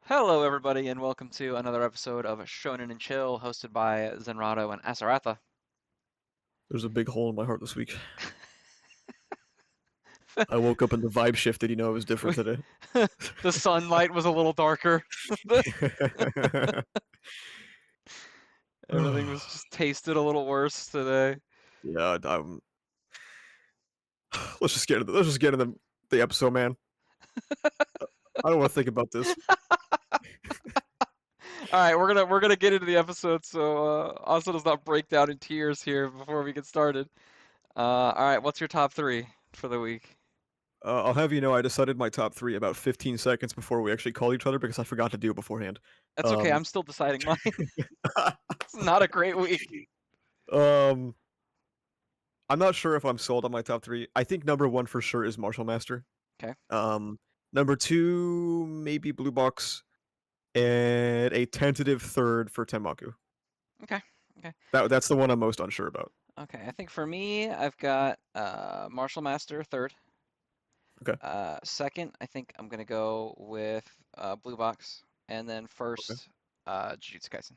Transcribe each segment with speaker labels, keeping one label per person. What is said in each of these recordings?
Speaker 1: Hello, everybody, and welcome to another episode of Shonen and Chill, hosted by Zenrotto and Asaratha.
Speaker 2: There's a big hole in my heart this week. I woke up and the vibe shifted. It was different today.
Speaker 1: The sunlight was a little darker. Everything was just tasted a little worse today.
Speaker 2: Yeah, let's just get into the episode, man. I don't want to think about this.
Speaker 1: All right, we're gonna get into the episode, so Asa does not break down in tears here before we get started. All right, what's your top three for the week?
Speaker 2: I'll have you know, I decided my top three about 15 seconds before we actually called each other because I forgot to do it beforehand.
Speaker 1: That's okay.
Speaker 2: Um,
Speaker 1: I'm still deciding mine. It's not a great week.
Speaker 2: um, I'm not sure if I'm sold on my top three. I think number one for sure is Martial Master.
Speaker 1: Okay.
Speaker 2: Number two, maybe Blue Box, and a tentative third for Tenmaku.
Speaker 1: Okay. Okay.
Speaker 2: That's the one I'm most unsure about.
Speaker 1: Okay, I think for me, I've got Martial Master third.
Speaker 2: Okay.
Speaker 1: Second, I think I'm gonna go with Blue Box, and then
Speaker 2: Okay.
Speaker 1: first, Jujutsu Kaisen.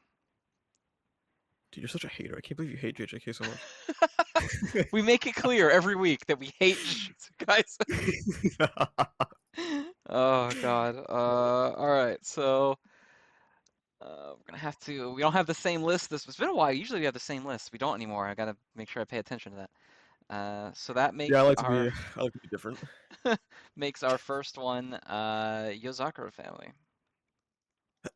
Speaker 2: Dude, you're such a hater. I can't believe you hate JJK so much.
Speaker 1: We make it clear every week that we hate Jujutsu Kaisen. Oh God. All right. So we're gonna have to. We don't have the same list. It's been a while. Usually we have the same list. We don't anymore. I gotta make sure I pay attention to that. So that
Speaker 2: Yeah,
Speaker 1: makes our
Speaker 2: I like to be different.
Speaker 1: makes our first one Yozakura Family.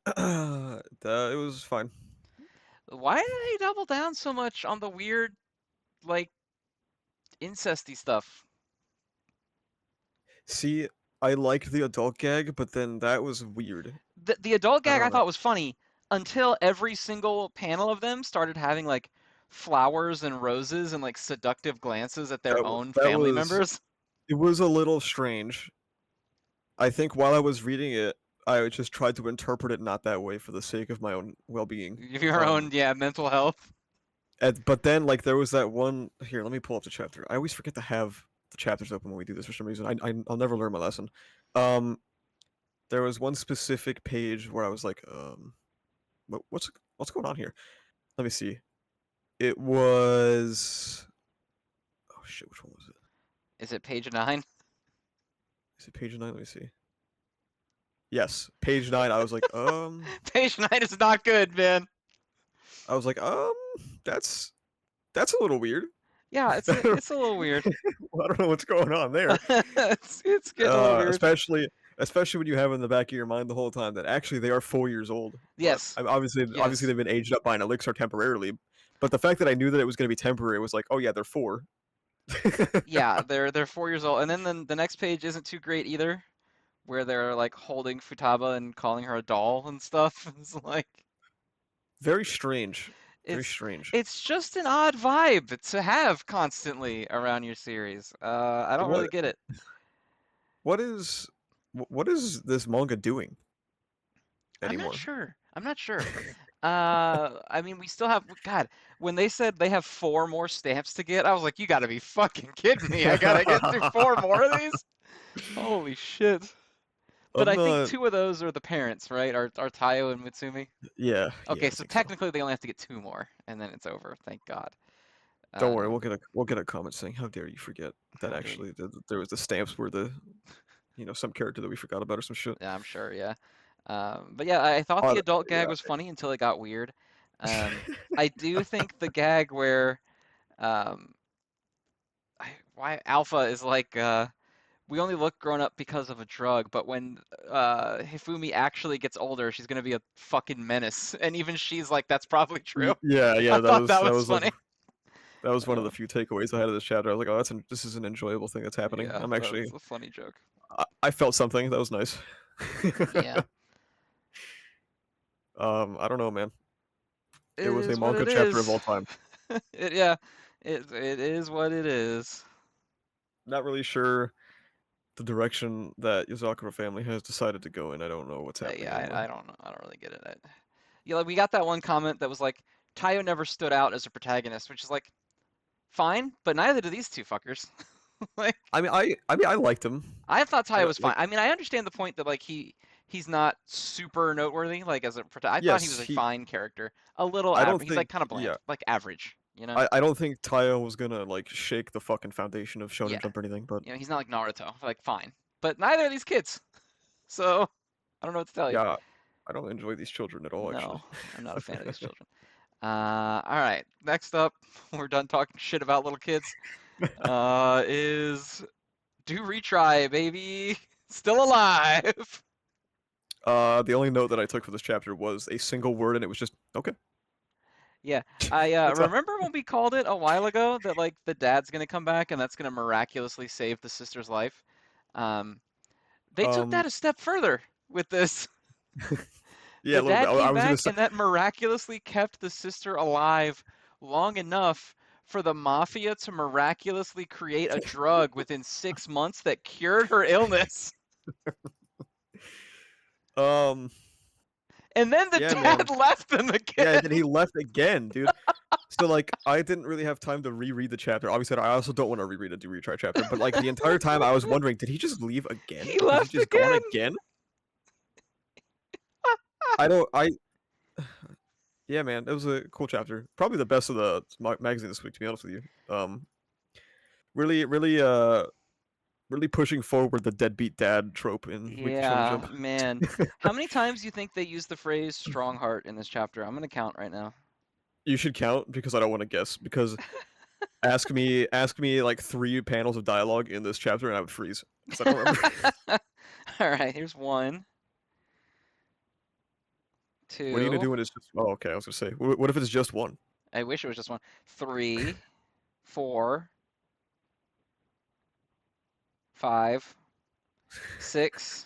Speaker 2: It was fine.
Speaker 1: Why did they double down so much on the weird, like, incesty stuff?
Speaker 2: See, I liked the adult gag, but then that was weird.
Speaker 1: The adult
Speaker 2: I
Speaker 1: gag I
Speaker 2: don't know.
Speaker 1: thought was funny until every single panel of them started having like flowers and roses and like seductive glances at their own
Speaker 2: That
Speaker 1: family
Speaker 2: was
Speaker 1: members.
Speaker 2: it was a little strange. I think while I was reading it, I just tried to interpret it not that way for the sake of my own well-being.
Speaker 1: Your own, yeah, mental health.
Speaker 2: But then like there was that one here. Let me pull up the chapter. I always forget to have the chapters open when we do this for some reason. I'll never learn my lesson. Um, there was one specific page where I was like, what's going on here? Let me see. It was oh shit, which one was it?
Speaker 1: Is it page 9?
Speaker 2: Is it page 9? Let me see. Yes, page 9. I was like,
Speaker 1: Page 9 is not good, man.
Speaker 2: I was like, that's that's a little weird.
Speaker 1: Yeah, it's a little weird.
Speaker 2: I don't know what's going on there.
Speaker 1: It's getting a little weird.
Speaker 2: Especially when you have in the back of your mind the whole time that actually they are 4 years old. But
Speaker 1: Yes,
Speaker 2: obviously
Speaker 1: yes.
Speaker 2: they've been aged up by an elixir temporarily. But the fact that I knew that it was going to be temporary was like, oh yeah, they're four.
Speaker 1: Yeah, they're 4 years old, and then the next page isn't too great either, where they're like holding Futaba and calling her a doll and stuff. It's like
Speaker 2: Very strange. Very
Speaker 1: it's
Speaker 2: strange.
Speaker 1: it's just an odd vibe to have constantly around your series. I don't really
Speaker 2: What
Speaker 1: get it.
Speaker 2: what is what is this manga doing
Speaker 1: I'm not
Speaker 2: anymore?
Speaker 1: sure. I'm not sure. I mean, we still have God. When they said they have 4 more stamps to get, I was like, you gotta be fucking kidding me! I gotta get through 4 more of these. Holy shit! But
Speaker 2: I'm
Speaker 1: I think
Speaker 2: not.
Speaker 1: 2 of those are the parents, right? Are Tayo and Mitsumi?
Speaker 2: Yeah,
Speaker 1: Okay,
Speaker 2: I
Speaker 1: so
Speaker 2: think so.
Speaker 1: technically they only have to get 2 more, and then it's over. Thank God.
Speaker 2: Don't worry,
Speaker 1: Um,
Speaker 2: we'll get a comment saying, "How dare you forget that
Speaker 1: how dare you?
Speaker 2: actually there was the stamps were the some character that we forgot about or some shit."
Speaker 1: Yeah, I'm sure. Yeah. But yeah, I thought
Speaker 2: Uh,
Speaker 1: the adult gag
Speaker 2: yeah.
Speaker 1: was funny until it got weird. I do think the gag where um, why Alpha is like we only look grown up because of a drug, but when Hifumi actually gets older, she's gonna be a fucking menace. And even she's like, that's probably true.
Speaker 2: Yeah,
Speaker 1: I thought that was funny.
Speaker 2: that was one of the
Speaker 1: Uh,
Speaker 2: few takeaways I had of this chapter. I was like, "Oh, this is an enjoyable thing that's happening."
Speaker 1: yeah, that's a funny joke.
Speaker 2: I felt something. That was nice.
Speaker 1: Yeah,
Speaker 2: I don't know, man.
Speaker 1: it
Speaker 2: It was a
Speaker 1: is what
Speaker 2: manga
Speaker 1: it
Speaker 2: chapter of
Speaker 1: is.
Speaker 2: all time.
Speaker 1: Yeah, it is what it is.
Speaker 2: Not really sure the direction that Yozakura Family has decided to go in. I don't know what's happening
Speaker 1: Yeah,
Speaker 2: anymore.
Speaker 1: I don't know. I don't really get it. Yeah, like we got that one comment that was like, Tayo never stood out as a protagonist, which is like, fine, but neither do these two fuckers. Like,
Speaker 2: I liked him.
Speaker 1: I thought
Speaker 2: I
Speaker 1: Taya
Speaker 2: don't
Speaker 1: was fine.
Speaker 2: like.
Speaker 1: I mean, I understand the point that like he's not super noteworthy. Like as a I thought he was
Speaker 2: Yes,
Speaker 1: a
Speaker 2: he.
Speaker 1: fine character. A little
Speaker 2: I don't
Speaker 1: average. He's like
Speaker 2: think.
Speaker 1: kind of bland,
Speaker 2: Yeah,
Speaker 1: like average. You know?
Speaker 2: I don't think Taiyo was gonna like shake the fucking foundation of
Speaker 1: Yeah.
Speaker 2: Shonen Jump or anything. But
Speaker 1: You know, he's not like Naruto. Like fine, but neither are these kids. So I don't know what to tell you.
Speaker 2: yeah, I don't enjoy these children at all. Actually.
Speaker 1: No, I'm not a fan of these children. All right. Next up, we're done talking shit about little kids. Is do retry, baby. Still alive.
Speaker 2: The only note that I took for this chapter was a single word, and it was just okay.
Speaker 1: Yeah, I
Speaker 2: That's all.
Speaker 1: remember when we called it a while ago that like the dad's gonna come back and that's gonna miraculously save the sister's life. Um, they took that
Speaker 2: Um,
Speaker 1: a step further with this.
Speaker 2: yeah,
Speaker 1: The
Speaker 2: a little bit.
Speaker 1: dad
Speaker 2: I
Speaker 1: came
Speaker 2: was gonna
Speaker 1: back
Speaker 2: say.
Speaker 1: and that miraculously kept the sister alive long enough for the mafia to miraculously create a drug within 6 months that cured her illness.
Speaker 2: Um,
Speaker 1: And then the
Speaker 2: yeah, man.
Speaker 1: dad left them
Speaker 2: Yeah,
Speaker 1: again.
Speaker 2: then he left again, dude. So like, I didn't really have time to reread the chapter. Obviously, I also don't want to reread a do retry chapter. But like the entire time, I was wondering, did he just leave again?
Speaker 1: He
Speaker 2: Like, is he
Speaker 1: left
Speaker 2: just gone
Speaker 1: again.
Speaker 2: again? I don't. I Yeah, man, it was a cool chapter. Probably the best of the magazine this week, to be honest with you. Really, really, really pushing forward the deadbeat dad trope in Weekly Shonen
Speaker 1: Yeah,
Speaker 2: Jump.
Speaker 1: man. How many times do you think they use the phrase strong heart in this chapter? I'm gonna count right now.
Speaker 2: You should count because I don't want to guess. Because ask me like 3 panels of dialogue in this chapter, and I would freeze because I don't remember.
Speaker 1: All right, here's one,
Speaker 2: What are you gonna
Speaker 1: two.
Speaker 2: do when it's just? Oh, okay. I was gonna say, what if it's just one?
Speaker 1: I wish it was just one. Three, four, five, six.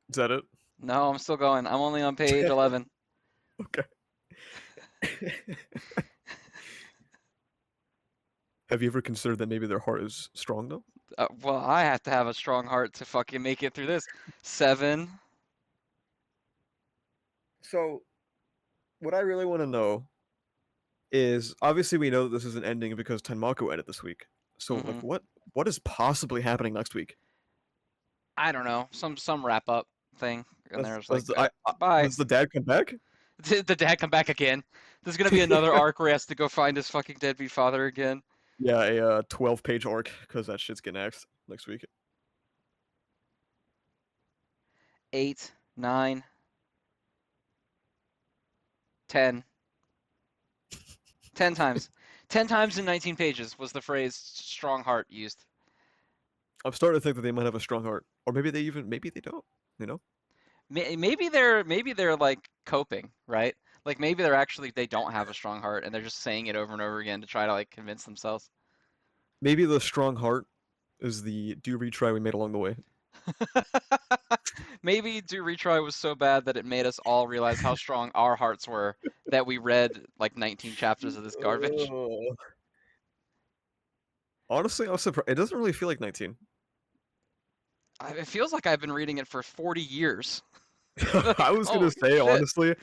Speaker 2: Is that it?
Speaker 1: No, I'm still going. I'm only on page 11.
Speaker 2: Okay. Have you ever considered that maybe their heart is strong though?
Speaker 1: Well, I have to have a strong heart to fucking make it through this. Seven.
Speaker 2: So, what I really want to know is obviously we know that this is an ending because Tenmaku ended this week. So
Speaker 1: Mm-hmm.
Speaker 2: like what is possibly happening next week?
Speaker 1: I don't know. Some wrap up thing, and
Speaker 2: Does
Speaker 1: there's like,
Speaker 2: does the
Speaker 1: bye.
Speaker 2: does the dad come back?
Speaker 1: Did the dad come back again? There's gonna be another arc where he has to go find his fucking deadbeat father again.
Speaker 2: Yeah, a 12-page arc because that shit's getting axed next week.
Speaker 1: Eight, nine, 10. 10 times. 10 times in 19 pages was the phrase strong heart used.
Speaker 2: I'm starting to think that they might have a strong heart, or maybe they don't. You know,
Speaker 1: Maybe they're like coping, right? Like maybe they're actually they don't have a strong heart and they're just saying it over and over again to try to like convince themselves.
Speaker 2: maybe the strong heart is the do retry we made along the way.
Speaker 1: Maybe Do Retry was so bad that it made us all realize how strong our hearts were that we read like 19 chapters of this garbage.
Speaker 2: Uh, Honestly, I was surprised. It doesn't really feel like 19.
Speaker 1: It feels like I've been reading it for 40 years.
Speaker 2: I
Speaker 1: Like,
Speaker 2: was gonna
Speaker 1: holy
Speaker 2: say
Speaker 1: shit.
Speaker 2: honestly,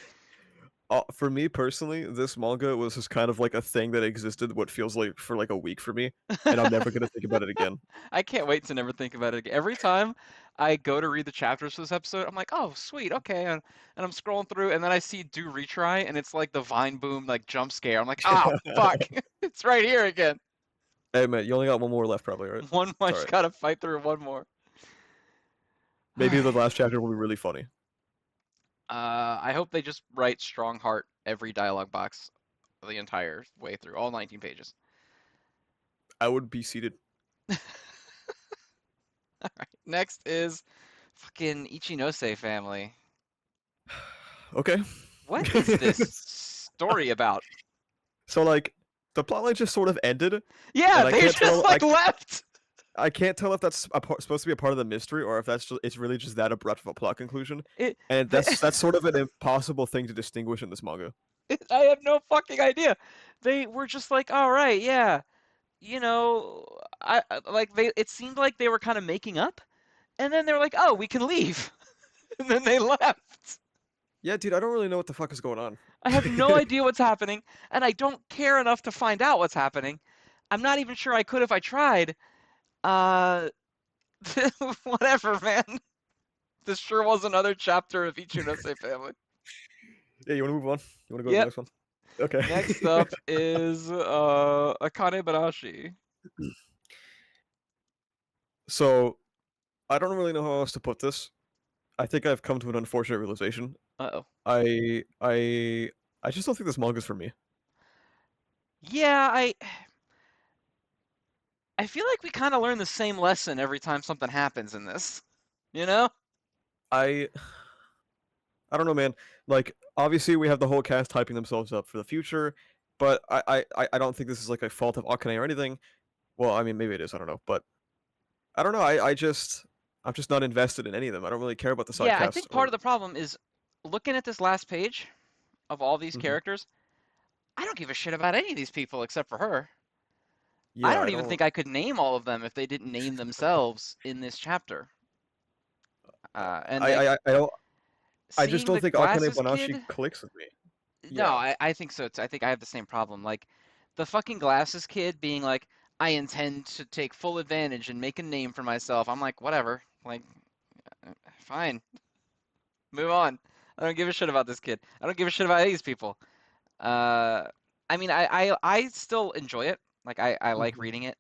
Speaker 2: for me personally, this manga was just kind of like a thing that existed what feels like for like a week for me, and I'm never gonna think about it again.
Speaker 1: I can't wait to never think about it again. Every time I go to read the chapters for this episode, I'm like, oh, sweet, okay. And I'm scrolling through, and then I see Do Retry, and it's like the Vine Boom like jump scare. I'm like, oh, fuck, it's right here again.
Speaker 2: Hey man, you only got one more left, probably, right?
Speaker 1: One more, I
Speaker 2: It's all
Speaker 1: just
Speaker 2: right.
Speaker 1: gotta fight through one more. All
Speaker 2: Maybe the
Speaker 1: right.
Speaker 2: last chapter will be really funny.
Speaker 1: I hope they just write strong heart every dialogue box the entire way through, all 19 pages.
Speaker 2: I would be seated.
Speaker 1: All right. Next is fucking Ichinose Family.
Speaker 2: Okay.
Speaker 1: What is this story about?
Speaker 2: So like, the plotline just sort of ended,
Speaker 1: Yeah,
Speaker 2: and I
Speaker 1: they
Speaker 2: can't
Speaker 1: just
Speaker 2: tell.
Speaker 1: like left.
Speaker 2: I can't tell if that's supposed to be a part of the mystery or if it's really just that abrupt of a plot conclusion.
Speaker 1: It,
Speaker 2: And
Speaker 1: they,
Speaker 2: that's sort of an impossible thing to distinguish in this manga.
Speaker 1: I have no fucking idea. They were just like, all right, yeah, like they. It seemed like they were kind of making up, and then they were like, oh, we can leave. and then they left.
Speaker 2: Yeah, dude, I don't really know what the fuck is going on.
Speaker 1: I have no idea what's happening, and I don't care enough to find out what's happening. I'm not even sure I could if I tried. Uh, whatever, man. This sure was another chapter of Ichinose Family.
Speaker 2: Yeah, you want to move on? You want to go to the
Speaker 1: Yep.
Speaker 2: next one? Okay.
Speaker 1: Next up is Akane Banashi.
Speaker 2: So I don't really know how else to put this. I think I've come to an unfortunate realization.
Speaker 1: Uh-oh.
Speaker 2: I just don't think this manga's for me.
Speaker 1: Yeah, I feel like we kind of learn the same lesson every time something happens in this. You know?
Speaker 2: I I don't know, man. Like, obviously, we have the whole cast hyping themselves up for the future, but I don't think this is like a fault of Akane or anything. Well, I mean, maybe it is. I don't know, but I don't know. I'm just not invested in any of them. I don't really care about the side
Speaker 1: Yeah, I
Speaker 2: casts
Speaker 1: think part
Speaker 2: or.
Speaker 1: of the problem is looking at this last page of all these
Speaker 2: Mhm.
Speaker 1: characters. I don't give a shit about any of these people except for her. I
Speaker 2: Yeah,
Speaker 1: don't
Speaker 2: I
Speaker 1: even
Speaker 2: don't.
Speaker 1: think I could name all of them if they didn't name themselves in this chapter. And like
Speaker 2: I don't. I just
Speaker 1: seeing
Speaker 2: don't
Speaker 1: the
Speaker 2: think Akane
Speaker 1: glasses
Speaker 2: Banashi
Speaker 1: kid.
Speaker 2: clicks with me.
Speaker 1: No,
Speaker 2: Yeah.
Speaker 1: I think so too. I think I have the same problem. Like the fucking glasses kid being like, I intend to take full advantage and make a name for myself. I'm like, whatever. Like, fine, move on. I don't give a shit about this kid. I don't give a shit about any of these people. Uh, I mean, I still enjoy it. Like I like
Speaker 2: Hmm.
Speaker 1: reading it.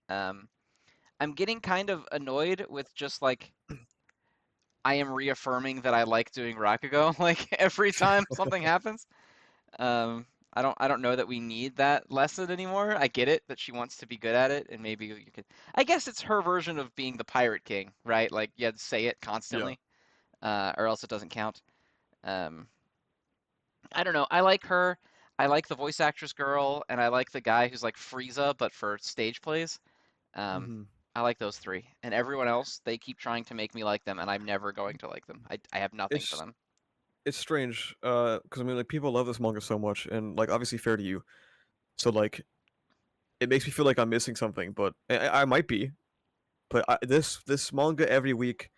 Speaker 1: I'm getting kind of annoyed with just like I am reaffirming that I like doing Rakugo like every time something happens. Um, I don't know that we need that lesson anymore. I get it that she wants to be good at it, and maybe you could. I guess it's her version of being the Pirate King, right? Like you had to say it
Speaker 2: Yeah.
Speaker 1: constantly, or else it doesn't count. Um, I don't know. I like her. I like the voice actress girl, and I like the guy who's like Frieza, but for stage plays. Um,
Speaker 2: Hmm.
Speaker 1: I like those three, and everyone else, they keep trying to make me like them, and I'm never going to like them. I have nothing for
Speaker 2: It's
Speaker 1: them.
Speaker 2: it's strange, because I mean, like people love this manga so much, and like obviously fair to you. So like, it makes me feel like I'm missing something, but I might be. But this manga every week,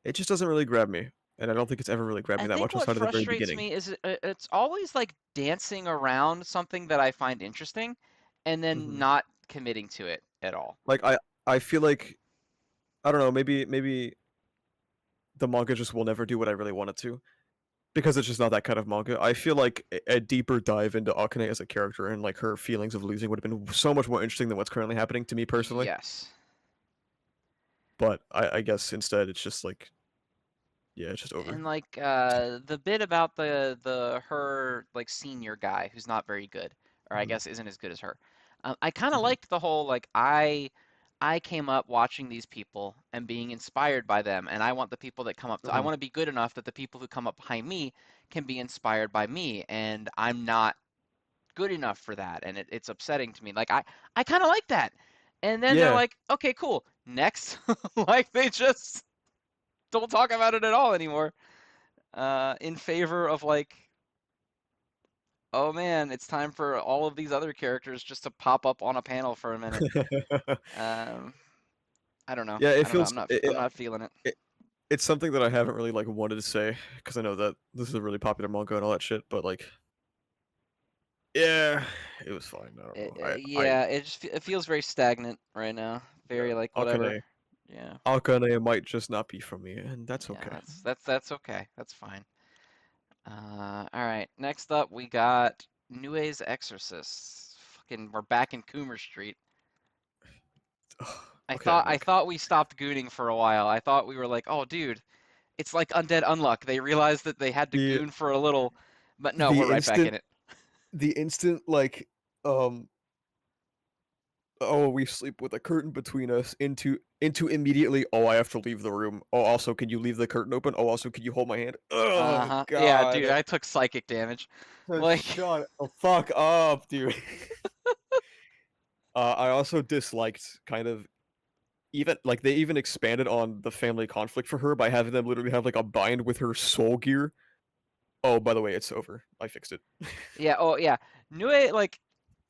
Speaker 2: it just doesn't really grab me, and I don't think it's ever really grabbed
Speaker 1: I
Speaker 2: me that
Speaker 1: think
Speaker 2: much
Speaker 1: what
Speaker 2: outside of the very
Speaker 1: frustrates
Speaker 2: beginning.
Speaker 1: me is it's always like dancing around something that I find interesting and then
Speaker 2: Hmm.
Speaker 1: not committing to it at all.
Speaker 2: Like I feel like I don't know, maybe the manga just will never do what I really want it to because it's just not that kind of manga. I feel like a deeper dive into Akane as a character and like her feelings of losing would have been so much more interesting than what's currently happening to me personally.
Speaker 1: Yes.
Speaker 2: But I guess instead it's just like yeah, it's just over.
Speaker 1: And like the bit about the her like senior guy who's not very good, or I
Speaker 2: Hmm.
Speaker 1: guess isn't as good as her. I kind of
Speaker 2: Hmm.
Speaker 1: liked the whole like I came up watching these people and being inspired by them, and I want the people that come up to I
Speaker 2: Hmm.
Speaker 1: want to be good enough that the people who come up behind me can be inspired by me, and I'm not good enough for that, and it's upsetting to me. Like I kind of like that, and then they're
Speaker 2: Yeah.
Speaker 1: like, okay, cool, next, like they just don't talk about it at all anymore in favor of like, oh man, it's time for all of these other characters just to pop up on a panel for a minute. Um, I don't know.
Speaker 2: Yeah, it
Speaker 1: I don't know.
Speaker 2: feels
Speaker 1: I'm not feeling it.
Speaker 2: it, it's something that I haven't really like wanted to say because I know that this is a really popular manga and all that shit, but like yeah, it was fine. I don't know. I
Speaker 1: Yeah, it feels very stagnant right now. Very
Speaker 2: yeah,
Speaker 1: like whatever.
Speaker 2: Akane
Speaker 1: Yeah,
Speaker 2: Akane might just not be for me, and that's
Speaker 1: yeah.
Speaker 2: okay.
Speaker 1: That's okay. That's fine. All right. Next up, we got Nue's Exorcist. Fucking, we're back in Coomer Street.
Speaker 2: Okay,
Speaker 1: I
Speaker 2: like
Speaker 1: thought we stopped gooning for a while. I thought we were like, oh, dude, it's like Undead Unluck. They realized that they had to
Speaker 2: the
Speaker 1: goon for a little, but no, we're
Speaker 2: the
Speaker 1: right back
Speaker 2: instant
Speaker 1: in it.
Speaker 2: the instant like um oh we sleep with a curtain between us into immediately oh I have to leave the room. Oh also can you leave the curtain open? Oh also can you hold my hand? Oh
Speaker 1: Uh-huh. Yeah, dude,
Speaker 2: god.
Speaker 1: I took psychic damage. Like,
Speaker 2: Shut the fuck up, dude. I also disliked kind of even like they even expanded on the family conflict for her by having them literally have like a bind with her soul gear. Oh, by the way, it's over. I fixed it.
Speaker 1: yeah, oh yeah. Nue, like,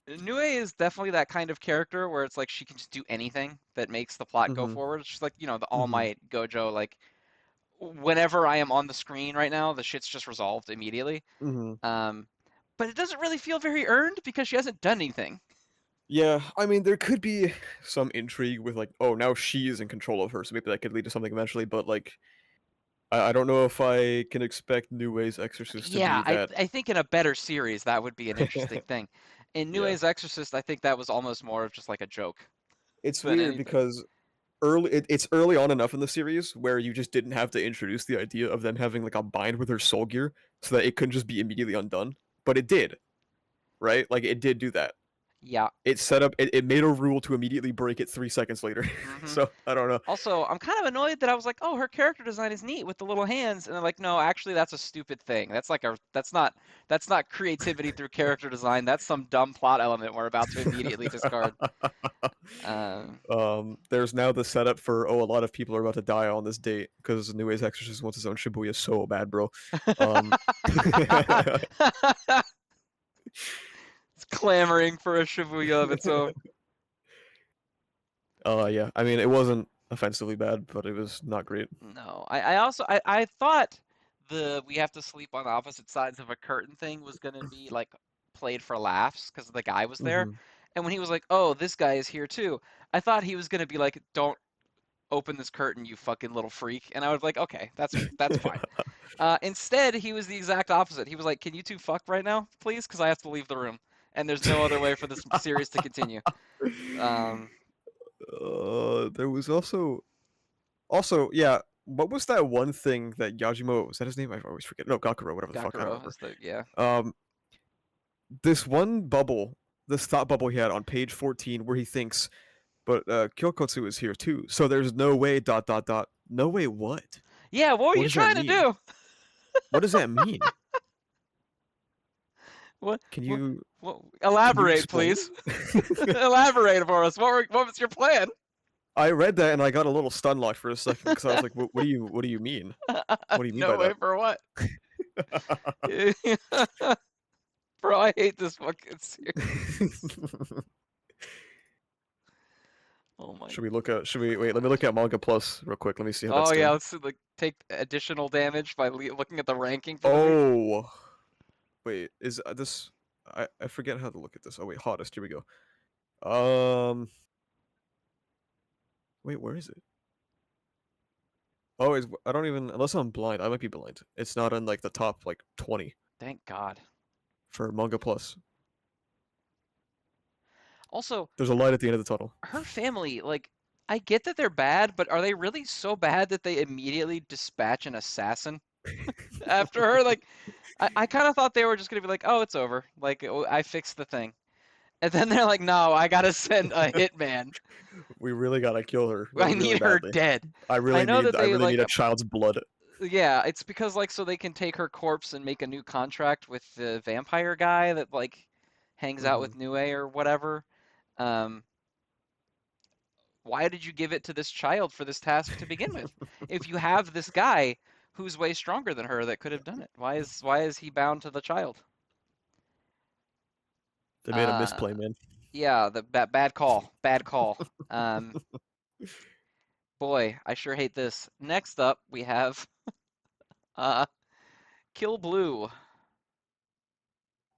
Speaker 1: Nue is definitely that kind of character where it's like she can just do anything that makes the plot go
Speaker 2: Hmm.
Speaker 1: forward. It's just like, the All
Speaker 2: Hmm.
Speaker 1: Might Gojo, like, whenever I am on the screen right now, the shit's just resolved immediately.
Speaker 2: Hmm.
Speaker 1: Um, but it doesn't really feel very earned because she hasn't done anything.
Speaker 2: Yeah, I mean, there could be some intrigue with like, oh, now she is in control of her, so maybe that could lead to something eventually. But like, I don't know if I can expect New Way's Exorcist to
Speaker 1: Yeah,
Speaker 2: be that.
Speaker 1: I think in a better series that would be an interesting thing. In
Speaker 2: Yeah,
Speaker 1: Nue's Exorcist, I think that was almost more of just like a joke
Speaker 2: it's
Speaker 1: than
Speaker 2: weird
Speaker 1: anything.
Speaker 2: because it's early on enough in the series where you just didn't have to introduce the idea of them having like a bind with her soul gear so that it couldn't just be immediately undone. But it did, right? Like it did do that.
Speaker 1: Yeah.
Speaker 2: It set up it made a rule to immediately break it 3 seconds later.
Speaker 1: hmm
Speaker 2: So I don't know.
Speaker 1: Also, I'm kind of annoyed that I was like, "Oh, her character design is neat with the little hands," and they're like, "No, actually, that's a stupid thing. That's not creativity through character design. That's some dumb plot element we're about to immediately discard." Um,
Speaker 2: There's now the setup for a lot of people are about to die on this date because New Age Exorcist wants his own Shibuya so bad, bro. Um,
Speaker 1: it's clamoring for a Shibuya of its own.
Speaker 2: yeah. I mean, it wasn't offensively bad, but it was not great.
Speaker 1: No, I also I thought the we have to sleep on opposite sides of a curtain thing was gonna be like played for laughs because the guy was there,
Speaker 2: Hmm.
Speaker 1: and when he was like, "Oh, this guy is here too," I thought he was gonna be like, "Don't open this curtain, you fucking little freak," and I was like, "Okay, that's fine." Instead, he was the exact opposite. He was like, "Can you two fuck right now, please? Because I have to leave the room, and there's no other way for this series to continue." Um,
Speaker 2: There was also yeah. What was that one thing that Yajimo was that his name? I always forget. No, Gakuro, whatever the fuck. I don't
Speaker 1: Gakuro
Speaker 2: remember.
Speaker 1: is the yeah.
Speaker 2: Um, this one bubble, this thought bubble he had on page 14, where he thinks, but Kyokotsu is here too. So there's no way. Dot dot dot. No way. What?
Speaker 1: Yeah, what were
Speaker 2: What
Speaker 1: you
Speaker 2: does that
Speaker 1: trying to
Speaker 2: mean?
Speaker 1: do?
Speaker 2: What does that mean?
Speaker 1: What
Speaker 2: Can
Speaker 1: what,
Speaker 2: you
Speaker 1: what
Speaker 2: can you
Speaker 1: elaborate,
Speaker 2: explain?
Speaker 1: please. Elaborate for us. What was your plan?
Speaker 2: I read that and I got a little stun locked for a second because I was like, what do you mean? What do you mean by
Speaker 1: No way
Speaker 2: that?
Speaker 1: for what? Bro, I hate this fucking series. Oh my.
Speaker 2: Should we wait? Let me look at Manga Plus real quick. Let me see how
Speaker 1: Oh
Speaker 2: that's
Speaker 1: yeah,
Speaker 2: doing.
Speaker 1: let's see, like take additional damage by looking at the ranking for the week.
Speaker 2: Oh, wait, is this? I forget how to look at this. Oh wait, hottest. Here we go. Wait, where is it? Oh, I don't even unless I'm blind. I might be blind. It's not in like the top like 20
Speaker 1: Thank God.
Speaker 2: for Manga Plus.
Speaker 1: Also,
Speaker 2: There's a light at the end of the tunnel.
Speaker 1: her family, like, I get that they're bad, but are they really so bad that they immediately dispatch an assassin after her? Like, I kind of thought they were just gonna be like, oh, it's over. Like, oh, I fixed the thing. And then they're like, no, I gotta send a hitman.
Speaker 2: We really gotta kill her, like
Speaker 1: I
Speaker 2: really
Speaker 1: need her
Speaker 2: badly.
Speaker 1: dead. I know that
Speaker 2: I
Speaker 1: they
Speaker 2: really
Speaker 1: like,
Speaker 2: need a child's blood.
Speaker 1: yeah, it's because like so they can take her corpse and make a new contract with the vampire guy that like hangs out
Speaker 2: Hmm.
Speaker 1: with Nue or whatever. Um, why did you give it to this child for this task to begin with? If you have this guy who's way stronger than her that could have done it, why is he bound to the child?
Speaker 2: They made a
Speaker 1: Uh,
Speaker 2: misplay, man.
Speaker 1: yeah, the bad call, bad call. Um, boy, I sure hate this. Next up, we have uh, Kill Blue.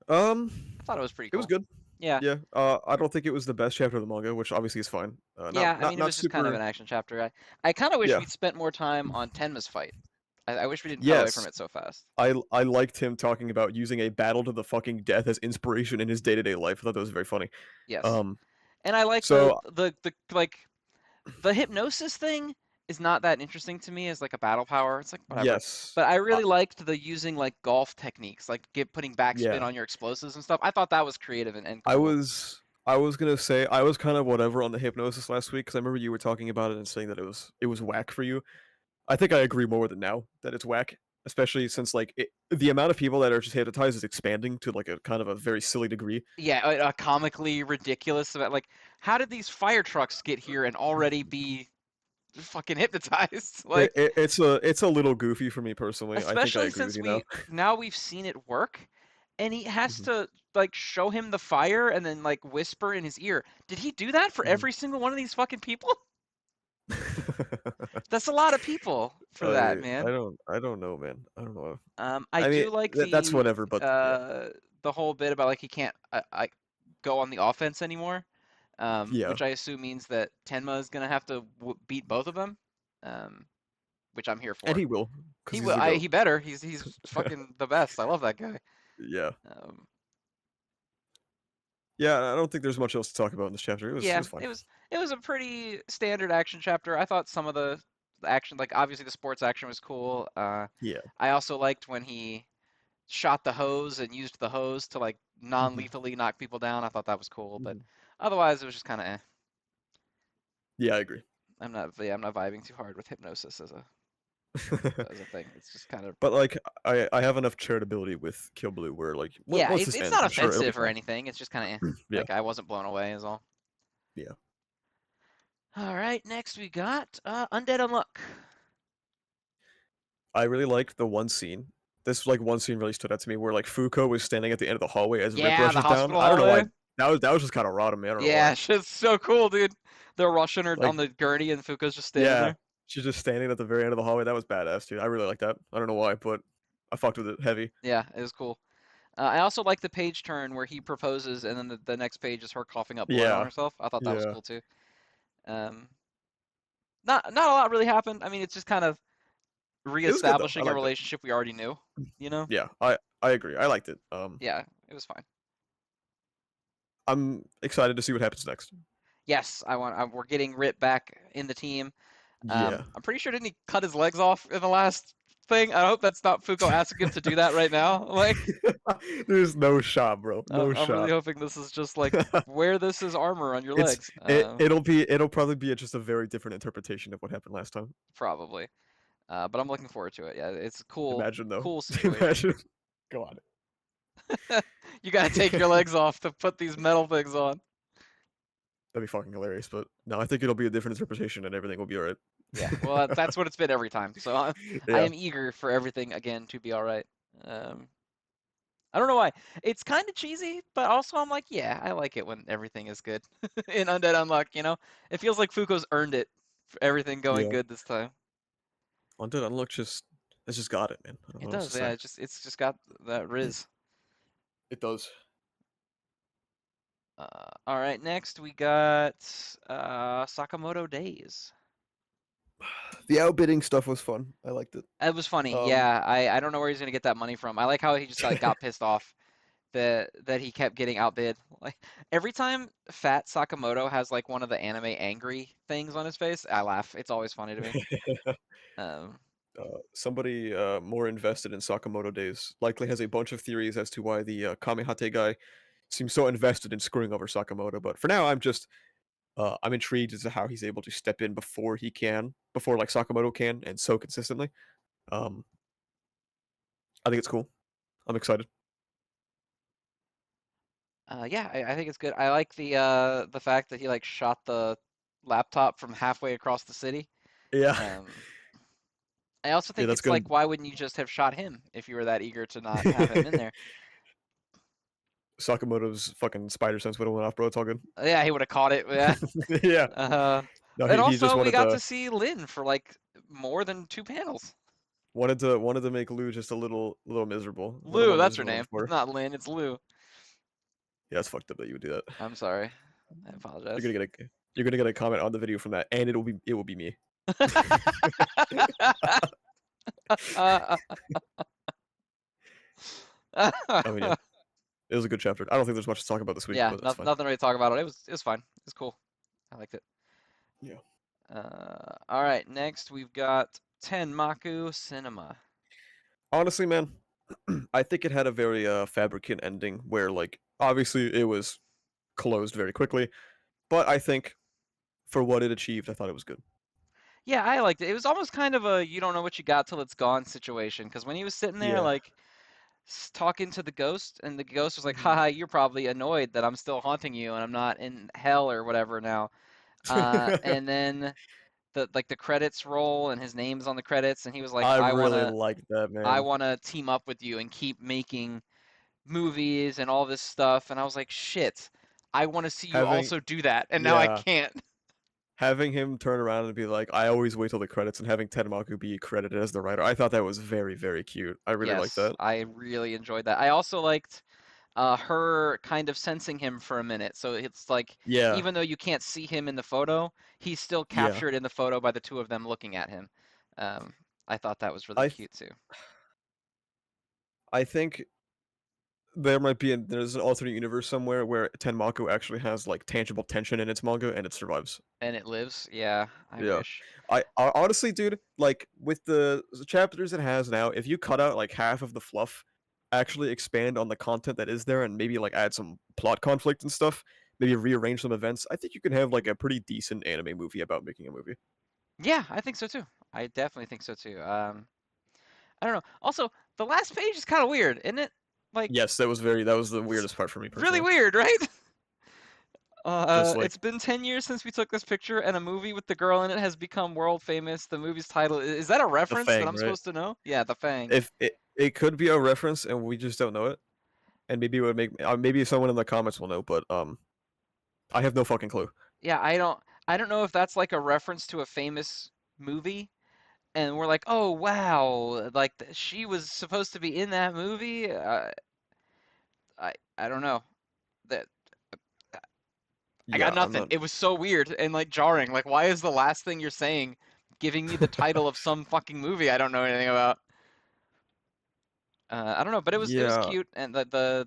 Speaker 2: Um,
Speaker 1: I thought it was pretty
Speaker 2: it was
Speaker 1: cool.
Speaker 2: good.
Speaker 1: Yeah,
Speaker 2: Yeah. I don't think it was the best chapter of the manga, which obviously is fine.
Speaker 1: yeah. I mean, it
Speaker 2: Not
Speaker 1: was just kind of
Speaker 2: super.
Speaker 1: an action chapter. I kind of wish
Speaker 2: Yeah.
Speaker 1: we'd spent more time on Tenma's fight. I wish we didn't cut away from
Speaker 2: Yes.
Speaker 1: it so fast.
Speaker 2: I liked him talking about using a battle to the fucking death as inspiration in his day to day life. I thought that was very funny.
Speaker 1: Yes,
Speaker 2: Um.
Speaker 1: and I like
Speaker 2: So
Speaker 1: the like the hypnosis thing is not that interesting to me as like a battle power. It's like whatever.
Speaker 2: yes.
Speaker 1: But I
Speaker 2: I,
Speaker 1: really liked the using like golf techniques, like putting backspin
Speaker 2: yeah.
Speaker 1: on your explosives and stuff. I thought that was creative and
Speaker 2: I
Speaker 1: cool.
Speaker 2: was. I was gonna say I was kind of whatever on the hypnosis last week because I remember you were talking about it and saying that it was whack for you. I think I agree more than now that it's whack, especially since like the amount of people that are just hypnotized is expanding to like a kind of a very silly degree.
Speaker 1: Yeah, comically ridiculous about like how did these fire trucks get here and already be fucking hypnotized? Like
Speaker 2: It's a little goofy for me personally. I think I
Speaker 1: especially
Speaker 2: agree with
Speaker 1: since
Speaker 2: you now.
Speaker 1: we've seen it work and he has
Speaker 2: Mhm,
Speaker 1: to like show him the fire and then like whisper in his ear. Did he do that for
Speaker 2: mhm.
Speaker 1: every single one of these fucking people? That's a lot of people for that, man.
Speaker 2: I don't know, man. I don't know.
Speaker 1: I
Speaker 2: I mean,
Speaker 1: do like
Speaker 2: that's whatever, but yeah,
Speaker 1: the whole bit about like he can't go on the offense anymore,
Speaker 2: yeah,
Speaker 1: which I assume means that Tenma is gonna have to beat both of them, um, which I'm here
Speaker 2: and
Speaker 1: for.
Speaker 2: he will, because
Speaker 1: He
Speaker 2: he's
Speaker 1: will.
Speaker 2: the goat.
Speaker 1: He better. He's fucking the best. I love that guy.
Speaker 2: Yeah,
Speaker 1: Um,
Speaker 2: yeah. I don't think there's much else to talk about in this chapter. It
Speaker 1: yeah,
Speaker 2: was fine.
Speaker 1: it was a pretty standard action chapter. I thought some of the action, like obviously the sports action was cool.
Speaker 2: Yeah.
Speaker 1: I also liked when he shot the hose and used the hose to like
Speaker 2: Hmm.
Speaker 1: non-lethally knock people down. I thought that was cool, but
Speaker 2: Hmm.
Speaker 1: otherwise it was just kind of eh.
Speaker 2: Yeah, I agree.
Speaker 1: I'm not vibing too hard with hypnosis as a thing. It's just kind of
Speaker 2: But like, I have enough charitability with Kill Blue where like
Speaker 1: yeah.
Speaker 2: once this
Speaker 1: It's
Speaker 2: ends,
Speaker 1: not
Speaker 2: I'm sure it'll be
Speaker 1: offensive or
Speaker 2: fine.
Speaker 1: anything. It's just kind of eh.
Speaker 2: Yeah,
Speaker 1: Like I wasn't blown away is all.
Speaker 2: yeah.
Speaker 1: All right, next we got Undead Unluck.
Speaker 2: I really liked the one scene. This like one scene really stood out to me where like Fuko was standing at the end of the hallway as Rip
Speaker 1: Yeah, the
Speaker 2: rushes down.
Speaker 1: hospital
Speaker 2: I don't know why
Speaker 1: hallway.
Speaker 2: that was just kind of raw to me. I don't know why.
Speaker 1: Yeah, shit's so cool, dude. They're rushing her on
Speaker 2: Like,
Speaker 1: the gurney and Fuka's just standing
Speaker 2: yeah,
Speaker 1: there.
Speaker 2: she's just standing at the very end of the hallway. That was badass, dude. I really like that. I don't know why, but I fucked with it heavy.
Speaker 1: Yeah, it was cool. I also like the page turn where he proposes and then the next page is her coughing up blood on
Speaker 2: Yeah,
Speaker 1: herself. I thought that was
Speaker 2: yeah.
Speaker 1: cool too. Um, not a lot really happened. I mean, it's just kind of
Speaker 2: It was good though. I
Speaker 1: reestablishing a
Speaker 2: liked it.
Speaker 1: relationship we already knew, you know?
Speaker 2: Yeah, I agree. I liked it.
Speaker 1: Yeah, it was fine.
Speaker 2: I'm excited to see what happens next.
Speaker 1: Yes, we're getting Rit back in the team.
Speaker 2: Yeah.
Speaker 1: I'm pretty sure didn't he cut his legs off in the last thing? I hope that's not Fuko asking him to do that right now. Like,
Speaker 2: There's no shot, bro. No
Speaker 1: I'm really
Speaker 2: shot.
Speaker 1: hoping this is just like wear this as armor on your
Speaker 2: It's
Speaker 1: legs.
Speaker 2: it'll probably be just a very different interpretation of what happened last time.
Speaker 1: Probably. But I'm looking forward to it. Yeah, it's a
Speaker 2: Imagine though.
Speaker 1: cool situation.
Speaker 2: Imagine. Go on.
Speaker 1: You gotta take your legs off to put these metal things on.
Speaker 2: That'd be fucking hilarious, but no, I think it'll be a different interpretation and everything will be alright.
Speaker 1: Yeah, well, that's what it's been every time. So I
Speaker 2: Yeah.
Speaker 1: am eager for everything again to be all right. Um, I don't know why. It's kind of cheesy, but also I'm like, yeah, I like it when everything is good in Undead Unluck. You know, it feels like Fuko's earned it for everything going
Speaker 2: Yeah.
Speaker 1: good this time.
Speaker 2: Undead Unluck just it's just got it, man. I don't know
Speaker 1: It
Speaker 2: what else to
Speaker 1: does, yeah.
Speaker 2: say.
Speaker 1: It's just got that riz.
Speaker 2: It does.
Speaker 1: All right, next we got Sakamoto Days.
Speaker 2: The outbidding stuff was fun. I liked it.
Speaker 1: It was funny.
Speaker 2: Um
Speaker 1: Yeah, I don't know where he's gonna get that money from. I like how he just got pissed off that he kept getting outbid. Like every time Fat Sakamoto has like one of the anime angry things on his face, I laugh. It's always funny to me. Um,
Speaker 2: somebody more invested in Sakamoto Days likely has a bunch of theories as to why the Kamehate guy seems so invested in screwing over Sakamoto. But for now, I'm intrigued as to how he's able to step in before like Sakamoto can, and so consistently. Um, I think it's cool. I'm excited.
Speaker 1: yeah, I think it's good. I like the fact that he like shot the laptop from halfway across the city.
Speaker 2: Yeah,
Speaker 1: Um, I also
Speaker 2: yeah,
Speaker 1: think
Speaker 2: that's
Speaker 1: it's
Speaker 2: gonna
Speaker 1: like why wouldn't you just have shot him if you were that eager to not have him in there?
Speaker 2: Sakamoto's fucking spider sense would have went off, bro. It's all good.
Speaker 1: Yeah, he would have caught it. Yeah.
Speaker 2: Yeah,
Speaker 1: Uh,
Speaker 2: no,
Speaker 1: and
Speaker 2: he just
Speaker 1: also we got to see Lin for like more than two panels.
Speaker 2: wanted to make Lou just a little
Speaker 1: Lou,
Speaker 2: more
Speaker 1: that's her
Speaker 2: miserable than
Speaker 1: name. It's
Speaker 2: before.
Speaker 1: not Lin, it's Lou.
Speaker 2: Yeah, it's fucked up that you would do that.
Speaker 1: I'm sorry. I
Speaker 2: You're
Speaker 1: apologize.
Speaker 2: gonna get you're gonna get a comment on the video from that, and it will be me. I mean, yeah, it was a good chapter. I don't think there's much to talk about this week,
Speaker 1: Yeah,
Speaker 2: but that's fine.
Speaker 1: nothing really to talk about it. It was fine. It was cool. I liked it.
Speaker 2: Yeah.
Speaker 1: All right, next we've got Tenmaku Cinema.
Speaker 2: Honestly, man, I think it had a very fabricant ending where like obviously it was closed very quickly, but I think for what it achieved, I thought it was good.
Speaker 1: Yeah, I liked it. It was almost kind of a you don't know what you got till it's gone situation. Because when he was sitting there
Speaker 2: Yeah.
Speaker 1: like talking to the ghost, and the ghost was like,
Speaker 2: Mhm.
Speaker 1: haha, you're probably annoyed that I'm still haunting you and I'm not in hell or whatever now. And then the credits roll and his name's on the credits and he was like,
Speaker 2: I really liked that,
Speaker 1: I
Speaker 2: man.
Speaker 1: wanna team up with you and keep making movies and all this stuff. And I was like, shit, I wanna see you
Speaker 2: Having
Speaker 1: also do that, and now I
Speaker 2: yeah,
Speaker 1: can't.
Speaker 2: having him turn around and be like, "I always wait till the credits," and having Tenmaku be credited as the writer, I thought that was very, very cute. I really liked
Speaker 1: Yes,
Speaker 2: that.
Speaker 1: I really enjoyed that. I also liked her kind of sensing him for a minute. So it's like,
Speaker 2: Yeah,
Speaker 1: even though you can't see him in the photo, he's still
Speaker 2: yeah.
Speaker 1: captured in the photo by the two of them looking at him. Um, I thought that was really
Speaker 2: I th-
Speaker 1: cute too.
Speaker 2: I think there's an alternate universe somewhere where Tenmaku actually has like tangible tension in its manga and it survives.
Speaker 1: And it lives? Yeah, I
Speaker 2: Yeah.
Speaker 1: wish.
Speaker 2: I honestly, dude, like with the chapters it has now, if you cut out like half of the fluff, actually expand on the content that is there and maybe like add some plot conflict and stuff, maybe rearrange some events, I think you can have like a pretty decent anime movie about making a movie.
Speaker 1: Yeah, I think so too. I definitely think so too. I don't know. Also, the last page is kind of weird, isn't it? Like,
Speaker 2: Yes, that was the
Speaker 1: it's
Speaker 2: weirdest part for me
Speaker 1: really
Speaker 2: personally.
Speaker 1: weird, right?
Speaker 2: Just like
Speaker 1: It's been 10 years since we took this picture, and a movie with the girl in it has become world famous. The movie's title is that a
Speaker 2: the
Speaker 1: reference that
Speaker 2: Fang,
Speaker 1: I'm
Speaker 2: right?
Speaker 1: supposed to know? Yeah, The Fang.
Speaker 2: If it could be a reference and we just don't know it, and maybe it would make maybe someone in the comments will know, but I have no fucking clue.
Speaker 1: Yeah, I don't know if that's like a reference to a famous movie, and we're like, oh wow, like she was supposed to be in that movie. I don't know. That I got
Speaker 2: Yeah, I'm
Speaker 1: nothing.
Speaker 2: not.
Speaker 1: It was so weird and like jarring. Like, why is the last thing you're saying giving me the title of some fucking movie I don't know anything about? I don't know, but it was
Speaker 2: Yeah.
Speaker 1: cute, and the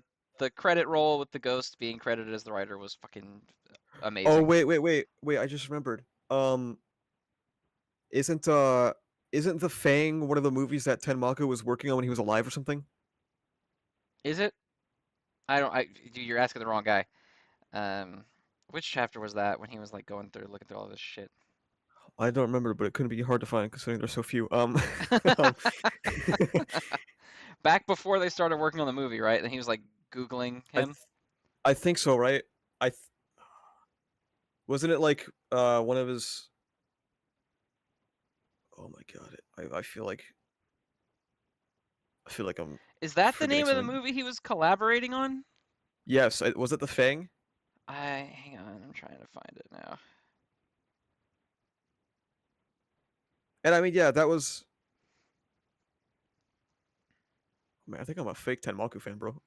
Speaker 1: credit roll with the ghost being credited as the writer was fucking
Speaker 2: Oh
Speaker 1: amazing.
Speaker 2: wait! I just remembered. Isn't isn't the Fang one of the movies that Tenmaku was working on when he was alive or something?
Speaker 1: Is it? I don't. You're asking the wrong guy. Um, which chapter was that when he was like going through looking through all this shit?
Speaker 2: I don't remember, but it couldn't be hard to find considering there's so few. Um,
Speaker 1: Back before they started working on the movie, right? And he was like Googling
Speaker 2: I
Speaker 1: him.
Speaker 2: I think so, right? I th- wasn't it like one of his. Oh my god! I feel like I'm
Speaker 1: Is that the
Speaker 2: forgetting
Speaker 1: name of the
Speaker 2: something.
Speaker 1: movie he was collaborating on?
Speaker 2: Yes, was it the Fang?
Speaker 1: Hang on, I'm trying to find it now.
Speaker 2: And I mean, yeah, that was. Man, I think I'm a fake Tenmaku fan, bro.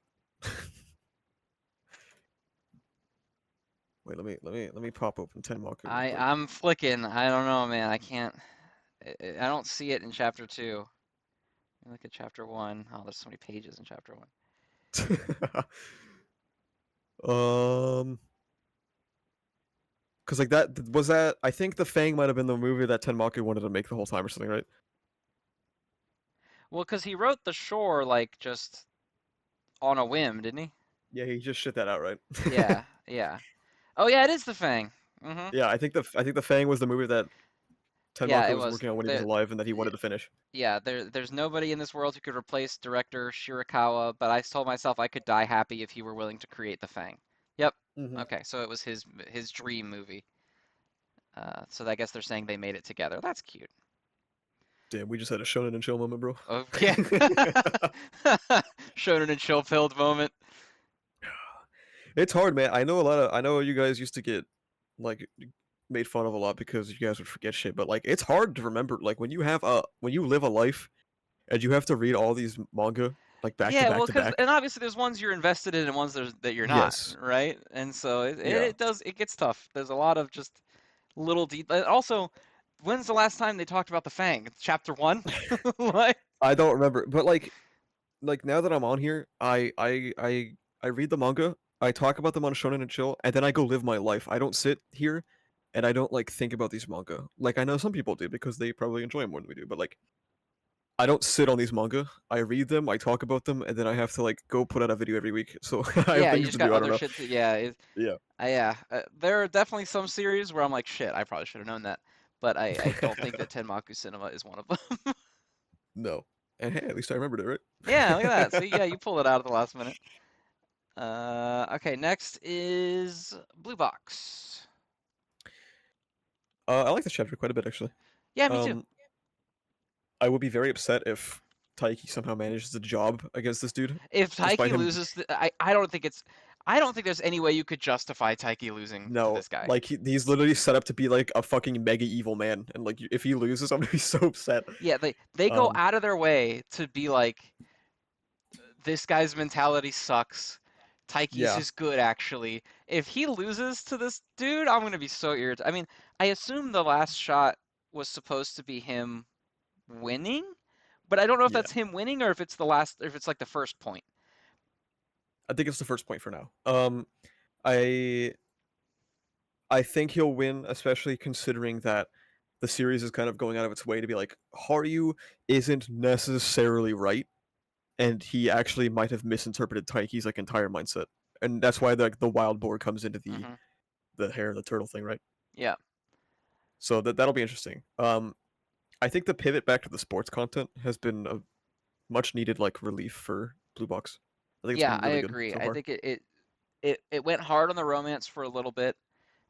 Speaker 2: Wait, let me pop open Tenmaku real quick.
Speaker 1: I'm flicking. I don't know, man. I can't. I don't see it in chapter two. Let me look at chapter one. Oh, there's so many pages in chapter one.
Speaker 2: um, because like that was that. I think the Fang might have been the movie that Tenmaku wanted to make the whole time or something, right?
Speaker 1: Well, because he wrote The Shore like just on a whim, didn't he?
Speaker 2: Yeah, he just shit that out, right?
Speaker 1: Yeah, yeah. Oh yeah, it is the Fang. Mm-hmm.
Speaker 2: Yeah, I think the Fang was the movie that
Speaker 1: Yeah,
Speaker 2: Tenmaku
Speaker 1: it
Speaker 2: was
Speaker 1: was.
Speaker 2: working on when he was alive and that he wanted to finish.
Speaker 1: Yeah, there's nobody in this world who could replace director Shirakawa, but I told myself I could die happy if he were willing to create the Fang. Yep.
Speaker 2: Hmm.
Speaker 1: Okay, so it was his dream movie. So I guess they're saying they made it together. That's cute.
Speaker 2: Damn, we just had a Shonen and Chill moment, bro.
Speaker 1: Oh yeah. Shonen and chill pilled moment.
Speaker 2: It's hard, man. I know you guys used to get like made fun of a lot because you guys would forget shit, but like it's hard to remember like when you live a life and you have to read all these manga like back to
Speaker 1: Yeah,
Speaker 2: back
Speaker 1: well,
Speaker 2: to
Speaker 1: cause
Speaker 2: back.
Speaker 1: and obviously there's ones you're invested in and ones that you're not,
Speaker 2: Yes.
Speaker 1: right? And so
Speaker 2: Yeah.
Speaker 1: it gets tough. There's a lot of just little also, when's the last time they talked about the Fang? It's chapter one? Like,
Speaker 2: I don't remember, but like now that I'm on here, I read the manga, I talk about them on Shonen and Chill, and then I go live my life. I don't sit here and I don't like think about these manga. Like I know some people do because they probably enjoy them more than we do, but like I don't sit on these manga. I read them, I talk about them, and then I have to like go put out a video every week. So I have
Speaker 1: yeah, you
Speaker 2: things
Speaker 1: just
Speaker 2: to
Speaker 1: got
Speaker 2: do. I don't
Speaker 1: other
Speaker 2: know.
Speaker 1: shit to, yeah,
Speaker 2: Yeah.
Speaker 1: yeah. There are definitely some series where I'm like, shit, I probably should have known that. But I don't think that Tenmaku Cinema is one of them.
Speaker 2: No. And hey, at least I remembered it,
Speaker 1: Yeah, look at that.
Speaker 2: right?
Speaker 1: See, yeah, you pulled it out at the last minute. Okay, next is Blue Box.
Speaker 2: I like this chapter quite a bit actually.
Speaker 1: Yeah, me too.
Speaker 2: Um, I would be very upset if Taiki somehow manages a job against this dude,
Speaker 1: If
Speaker 2: despite
Speaker 1: Taiki
Speaker 2: him.
Speaker 1: loses, I don't think it's. I don't think there's any way you could justify Taiki losing to
Speaker 2: No,
Speaker 1: this guy.
Speaker 2: like he's literally set up to be like a fucking mega evil man, and like if he loses, I'm gonna be so upset.
Speaker 1: Yeah, they go
Speaker 2: Um,
Speaker 1: out of their way to be like, this guy's mentality sucks. Taiki's
Speaker 2: yeah,
Speaker 1: is good, actually. If he loses to this dude, I'm gonna be so irritated. I mean, I assume the last shot was supposed to be him winning, but I don't know if
Speaker 2: yeah.
Speaker 1: that's him winning or if it's the last, if it's like the first point.
Speaker 2: I think it's the first point for now. I I think he'll win, especially considering that the series is kind of going out of its way to be like Haryu isn't necessarily right, and he actually might have misinterpreted Taiki's like entire mindset, and that's why the wild boar comes into
Speaker 1: Hmm.
Speaker 2: the hair of the turtle thing, right?
Speaker 1: Yeah,
Speaker 2: So that'll be interesting. I think the pivot back to the sports content has been a much needed like relief for Blue Box. I think it's
Speaker 1: yeah,
Speaker 2: been
Speaker 1: I
Speaker 2: really good
Speaker 1: agree.
Speaker 2: so
Speaker 1: I
Speaker 2: far.
Speaker 1: think it went hard on the romance for a little bit.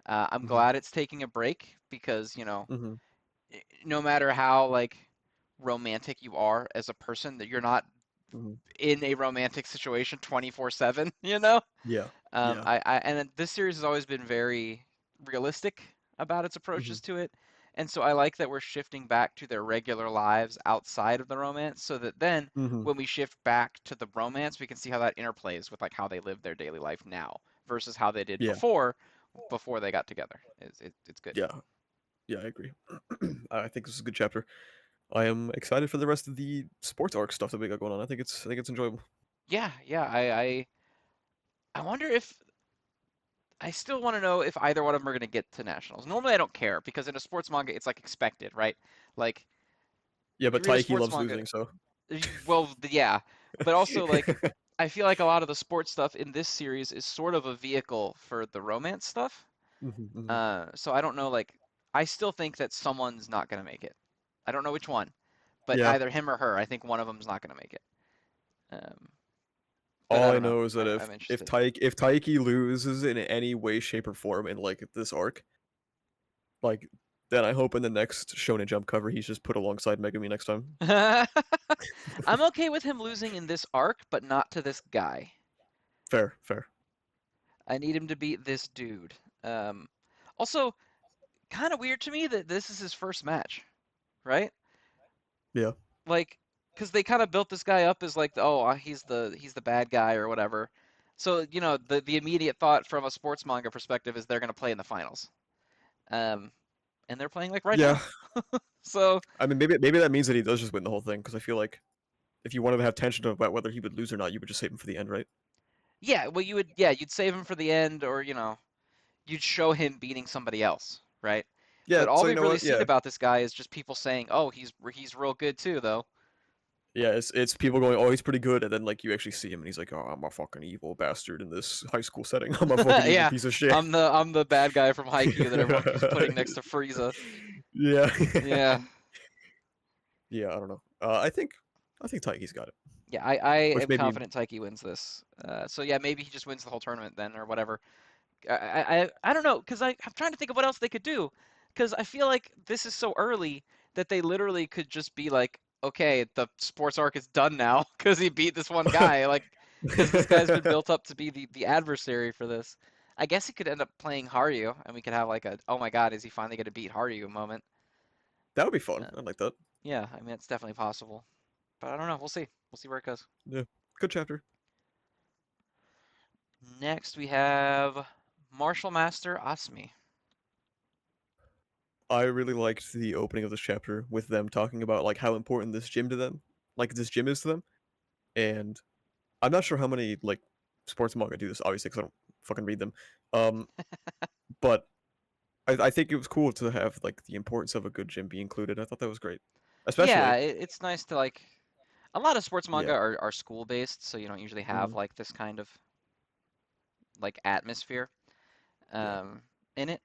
Speaker 1: I'm
Speaker 2: Hmm.
Speaker 1: glad it's taking a break because,
Speaker 2: Hmm.
Speaker 1: no matter how like romantic you are as a person, that you're not
Speaker 2: Hmm.
Speaker 1: in a romantic situation 24/7, you know?
Speaker 2: Yeah, yeah.
Speaker 1: And this series has always been very realistic about its
Speaker 2: Hmm.
Speaker 1: approaches to it. And so I like that we're shifting back to their regular lives outside of the romance so that then
Speaker 2: Hmm.
Speaker 1: when we shift back to the romance, we can see how that interplays with like how they live their daily life now versus how they did
Speaker 2: Yeah,
Speaker 1: before they got together. It's good.
Speaker 2: yeah, yeah. I agree. I think this is a good chapter. I am excited for the rest of the sports arc stuff that we got going on. I think it's enjoyable.
Speaker 1: Yeah, yeah. I wonder if I still want to know if either one of them are going to get to nationals. Normally, I don't care because in a sports manga, it's like expected, right? Like
Speaker 2: Yeah,
Speaker 1: you
Speaker 2: but
Speaker 1: read a
Speaker 2: Taiki
Speaker 1: sports
Speaker 2: loves
Speaker 1: manga,
Speaker 2: losing, so.
Speaker 1: well, yeah, but also like I feel like a lot of the sports stuff in this series is sort of a vehicle for the romance stuff.
Speaker 2: Hmm. Hmm.
Speaker 1: So I don't know, like I still think that someone's not going to make it. I don't know which one, but
Speaker 2: Yeah.
Speaker 1: either him or her. I think one of them's not going to make it. Um, but
Speaker 2: All
Speaker 1: I
Speaker 2: I
Speaker 1: don't know.
Speaker 2: know is that
Speaker 1: I'm
Speaker 2: if
Speaker 1: interested.
Speaker 2: Taiki loses in any way, shape, or form in like this arc, like then I hope in the next Shonen Jump cover he's just put alongside Megumi next time.
Speaker 1: I'm okay with him losing in this arc, but not to this guy.
Speaker 2: Fair, fair.
Speaker 1: I need him to beat this dude. Um, Also, kind of weird to me that this is his first match, right?
Speaker 2: Yeah.
Speaker 1: Like, because they kind of built this guy up as like, oh, he's the bad guy or whatever. So the immediate thought from a sports manga perspective is they're gonna play in the finals, um, and they're playing like right
Speaker 2: Yeah.
Speaker 1: now. So
Speaker 2: I mean, maybe that means that he does just win the whole thing because I feel like if you wanted to have tension about whether he would lose or not, you would just save him for the end, right?
Speaker 1: yeah, well you'd save him for the end, or you'd show him beating somebody else, right?
Speaker 2: Yeah.
Speaker 1: But all
Speaker 2: So you
Speaker 1: we've
Speaker 2: know
Speaker 1: really
Speaker 2: what?
Speaker 1: seen
Speaker 2: Yeah.
Speaker 1: about this guy is just people saying, "Oh, he's real good too, though."
Speaker 2: Yeah. It's people going, oh, he's pretty good, and then like you actually see him, and he's like, oh, I'm a fucking evil bastard in this high school setting. I'm a fucking evil
Speaker 1: Yeah,
Speaker 2: piece of shit.
Speaker 1: I'm the bad guy from Haikyuu that everyone keeps putting next to Frieza.
Speaker 2: Yeah.
Speaker 1: Yeah,
Speaker 2: Yeah. I don't know. I think Taiki's got it,
Speaker 1: yeah. I
Speaker 2: which
Speaker 1: am
Speaker 2: maybe.
Speaker 1: confident Taiki wins this. So yeah, maybe he just wins the whole tournament then, or whatever. I don't know, because I'm trying to think of what else they could do, because I feel like this is so early that they literally could just be like, okay, the sports arc is done now because he beat this one guy, like, because this guy's been built up to be the adversary for this. I guess he could end up playing Haryu, and we could have like a, oh my God, is he finally going to beat Haryu moment?
Speaker 2: That would be fun.
Speaker 1: Uh,
Speaker 2: I like that.
Speaker 1: yeah, I mean it's definitely possible, but I don't know. We'll see. We'll see where it goes.
Speaker 2: Yeah. Good chapter.
Speaker 1: Next we have Martial Master Asumi.
Speaker 2: I really liked the opening of this chapter with them talking about like how important this gym to them, like this gym is to them, and I'm not sure how many like sports manga do this, obviously, because I don't fucking read them. Um, but I think it was cool to have like the importance of a good gym be included. I thought that was great,
Speaker 1: Yeah,
Speaker 2: especially
Speaker 1: it's nice to like. A lot of sports manga
Speaker 2: yeah.
Speaker 1: are school based, so you don't usually have
Speaker 2: Mhm.
Speaker 1: like this kind of like atmosphere
Speaker 2: Yeah.
Speaker 1: um, in it.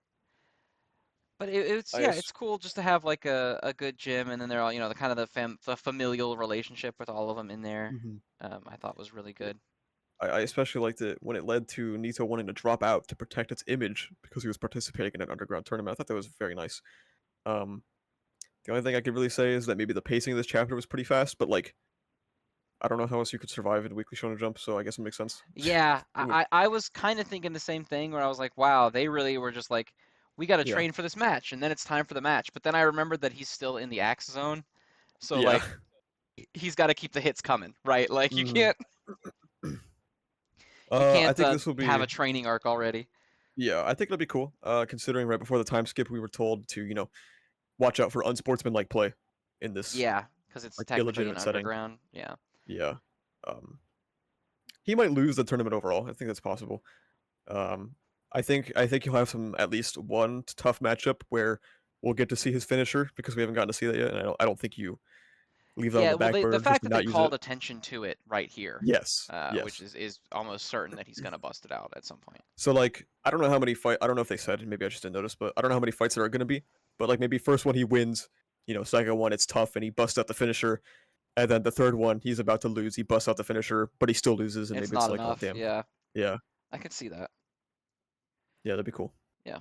Speaker 1: But
Speaker 2: I
Speaker 1: yeah,
Speaker 2: es-
Speaker 1: it's cool just to have like a good gym, and then they're all the kind of the familial relationship with all of them in there.
Speaker 2: Mhm.
Speaker 1: I thought was really good.
Speaker 2: I especially liked it when it led to Nito wanting to drop out to protect its image because he was participating in an underground tournament. I thought that was very nice. Um, the only thing I could really say is that maybe the pacing of this chapter was pretty fast, but like I don't know how else you could survive in Weekly Shonen Jump, so I guess it makes sense.
Speaker 1: Yeah,
Speaker 2: It would,
Speaker 1: I was kind of thinking the same thing where I was like, wow, they really were just like, we got to
Speaker 2: yeah,
Speaker 1: train for this match, and then it's time for the match. But then I remembered that he's still in the axe zone, so
Speaker 2: yeah.
Speaker 1: like he's got to keep the hits coming, right? Like
Speaker 2: hmm
Speaker 1: you
Speaker 2: I
Speaker 1: can't
Speaker 2: think this will
Speaker 1: have
Speaker 2: be
Speaker 1: a training arc already.
Speaker 2: yeah. I think it'll be cool. Considering right before the time skip, we were told to watch out for unsportsmanlike play in this
Speaker 1: Yeah, because it's
Speaker 2: like
Speaker 1: technically an
Speaker 2: illegitimate setting.
Speaker 1: underground. Yeah.
Speaker 2: Yeah. Um, he might lose the tournament overall. I think that's possible. Um, I think he'll have some at least one tough matchup where we'll get to see his finisher because we haven't gotten to see that yet, and I don't think you leave that on
Speaker 1: Yeah,
Speaker 2: the
Speaker 1: well,
Speaker 2: back
Speaker 1: the
Speaker 2: burner just
Speaker 1: fact
Speaker 2: to
Speaker 1: that they
Speaker 2: not use it.
Speaker 1: called attention to it right here,
Speaker 2: Yes,
Speaker 1: which
Speaker 2: yes.
Speaker 1: is almost certain that he's gonna bust it out at some point.
Speaker 2: So like I don't know how many fight I don't know if they said, maybe I just didn't notice, but I don't know how many fights there are gonna be. But like maybe first one he wins, second one it's tough and he busts out the finisher, and then the third one he's about to lose, he busts out the finisher, but he still loses, and
Speaker 1: It's
Speaker 2: maybe it's
Speaker 1: not
Speaker 2: like, oh
Speaker 1: enough.
Speaker 2: damn.
Speaker 1: Yeah,
Speaker 2: Yeah.
Speaker 1: I could see that.
Speaker 2: Yeah, that'd be cool.
Speaker 1: Yeah,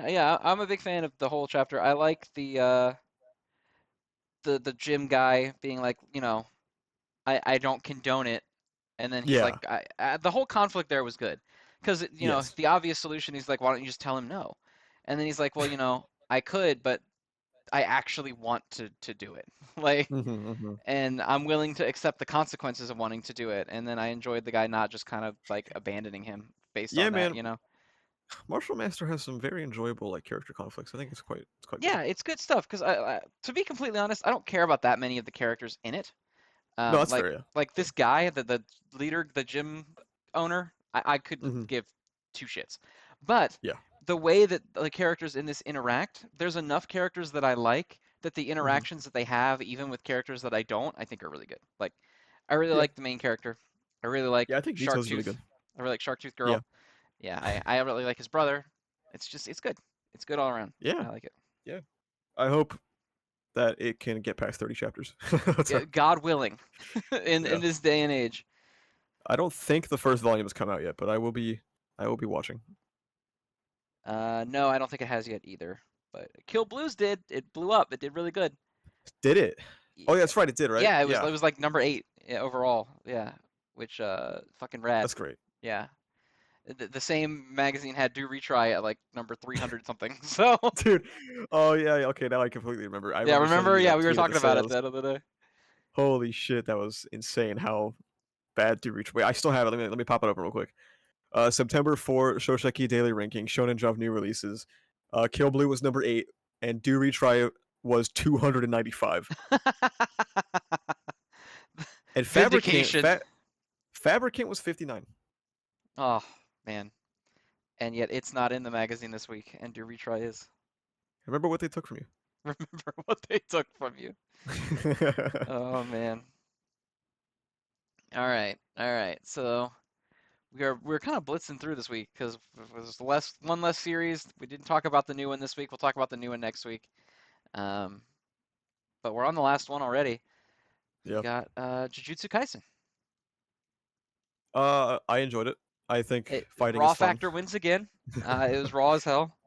Speaker 1: yeah, I'm a big fan of the whole chapter. I like the gym guy being like, I don't condone it, and then he's like,
Speaker 2: Yeah.
Speaker 1: the whole conflict there was good, because
Speaker 2: Yes.
Speaker 1: the obvious solution, he's like, why don't you just tell him no? And then he's like, well, I could, but I actually want to do it, like,
Speaker 2: Hmm.
Speaker 1: and I'm willing to accept the consequences of wanting to do it. And then I enjoyed the guy not just kind of like abandoning him based
Speaker 2: Yeah,
Speaker 1: on that,
Speaker 2: man. Martial Master has some very enjoyable like character conflicts. I think it's quite good.
Speaker 1: Yeah, it's good stuff. Because to be completely honest, I don't care about that many of the characters in it.
Speaker 2: No,
Speaker 1: Um,
Speaker 2: that's
Speaker 1: like
Speaker 2: fair. Yeah.
Speaker 1: like
Speaker 2: Yeah.
Speaker 1: this guy, the leader, the gym owner, I could
Speaker 2: Hmm.
Speaker 1: give two shits. But
Speaker 2: Yeah.
Speaker 1: the way that the characters in this interact, there's enough characters that I like that the
Speaker 2: Hmm.
Speaker 1: interactions that they have, even with characters that I don't, I think are really good. Like, I really
Speaker 2: Yeah.
Speaker 1: like the main character. I really like
Speaker 2: Yeah. I think Detail's really
Speaker 1: Sharktooth.
Speaker 2: good.
Speaker 1: I really like Sharktooth
Speaker 2: Yeah.
Speaker 1: Girl. Yeah, I really like his brother. It's good. It's good all around.
Speaker 2: Yeah.
Speaker 1: I like it.
Speaker 2: Yeah. I hope that it can get past 30 chapters. That's
Speaker 1: Yeah,
Speaker 2: how,
Speaker 1: God willing, in
Speaker 2: yeah.
Speaker 1: this day and age.
Speaker 2: I don't think the first volume has come out yet, but I will be watching.
Speaker 1: No, I don't think it has yet either. But Kill Blues did. It blew up. It did really good.
Speaker 2: Did it? Oh, yeah,
Speaker 1: Yeah,
Speaker 2: that's right. It did, right?
Speaker 1: yeah,
Speaker 2: Yeah.
Speaker 1: it was like number 8, yeah, overall. Yeah, which fucking rad.
Speaker 2: That's great.
Speaker 1: Yeah. The same magazine had Do Retry at like number 300 something. So,
Speaker 2: Dude. Oh, yeah. Okay, now I completely remember. I
Speaker 1: yeah,
Speaker 2: remember sending
Speaker 1: remember?
Speaker 2: you
Speaker 1: Yeah,
Speaker 2: that
Speaker 1: we were
Speaker 2: tweet of the
Speaker 1: talking about it
Speaker 2: sales.
Speaker 1: the other day.
Speaker 2: Holy shit, that was insane how bad Do Reach. Wait, I still have it. Let me pop it open real quick. September 4, Shosheki Daily Ranking, Shonen Jump new releases. Kill Blue was number 8, and Do Retry was 295. And
Speaker 1: Vindication.
Speaker 2: Fabricant was 59.
Speaker 1: Oh, man. And yet it's not in the magazine this week, and Do Retry is.
Speaker 2: Remember what they took from
Speaker 1: Remember what they took from you.
Speaker 2: you.
Speaker 1: Oh, man. All right. All right. So we're kind of blitzing through this week because there's one less series. We didn't talk about the new one this week. We'll talk about the new one next week. Um, but we're on the last one already. We
Speaker 2: Yeah.
Speaker 1: got Jujutsu Kaisen.
Speaker 2: I enjoyed it. I think fighting is
Speaker 1: Raw
Speaker 2: fun.
Speaker 1: factor wins again. It was raw as hell.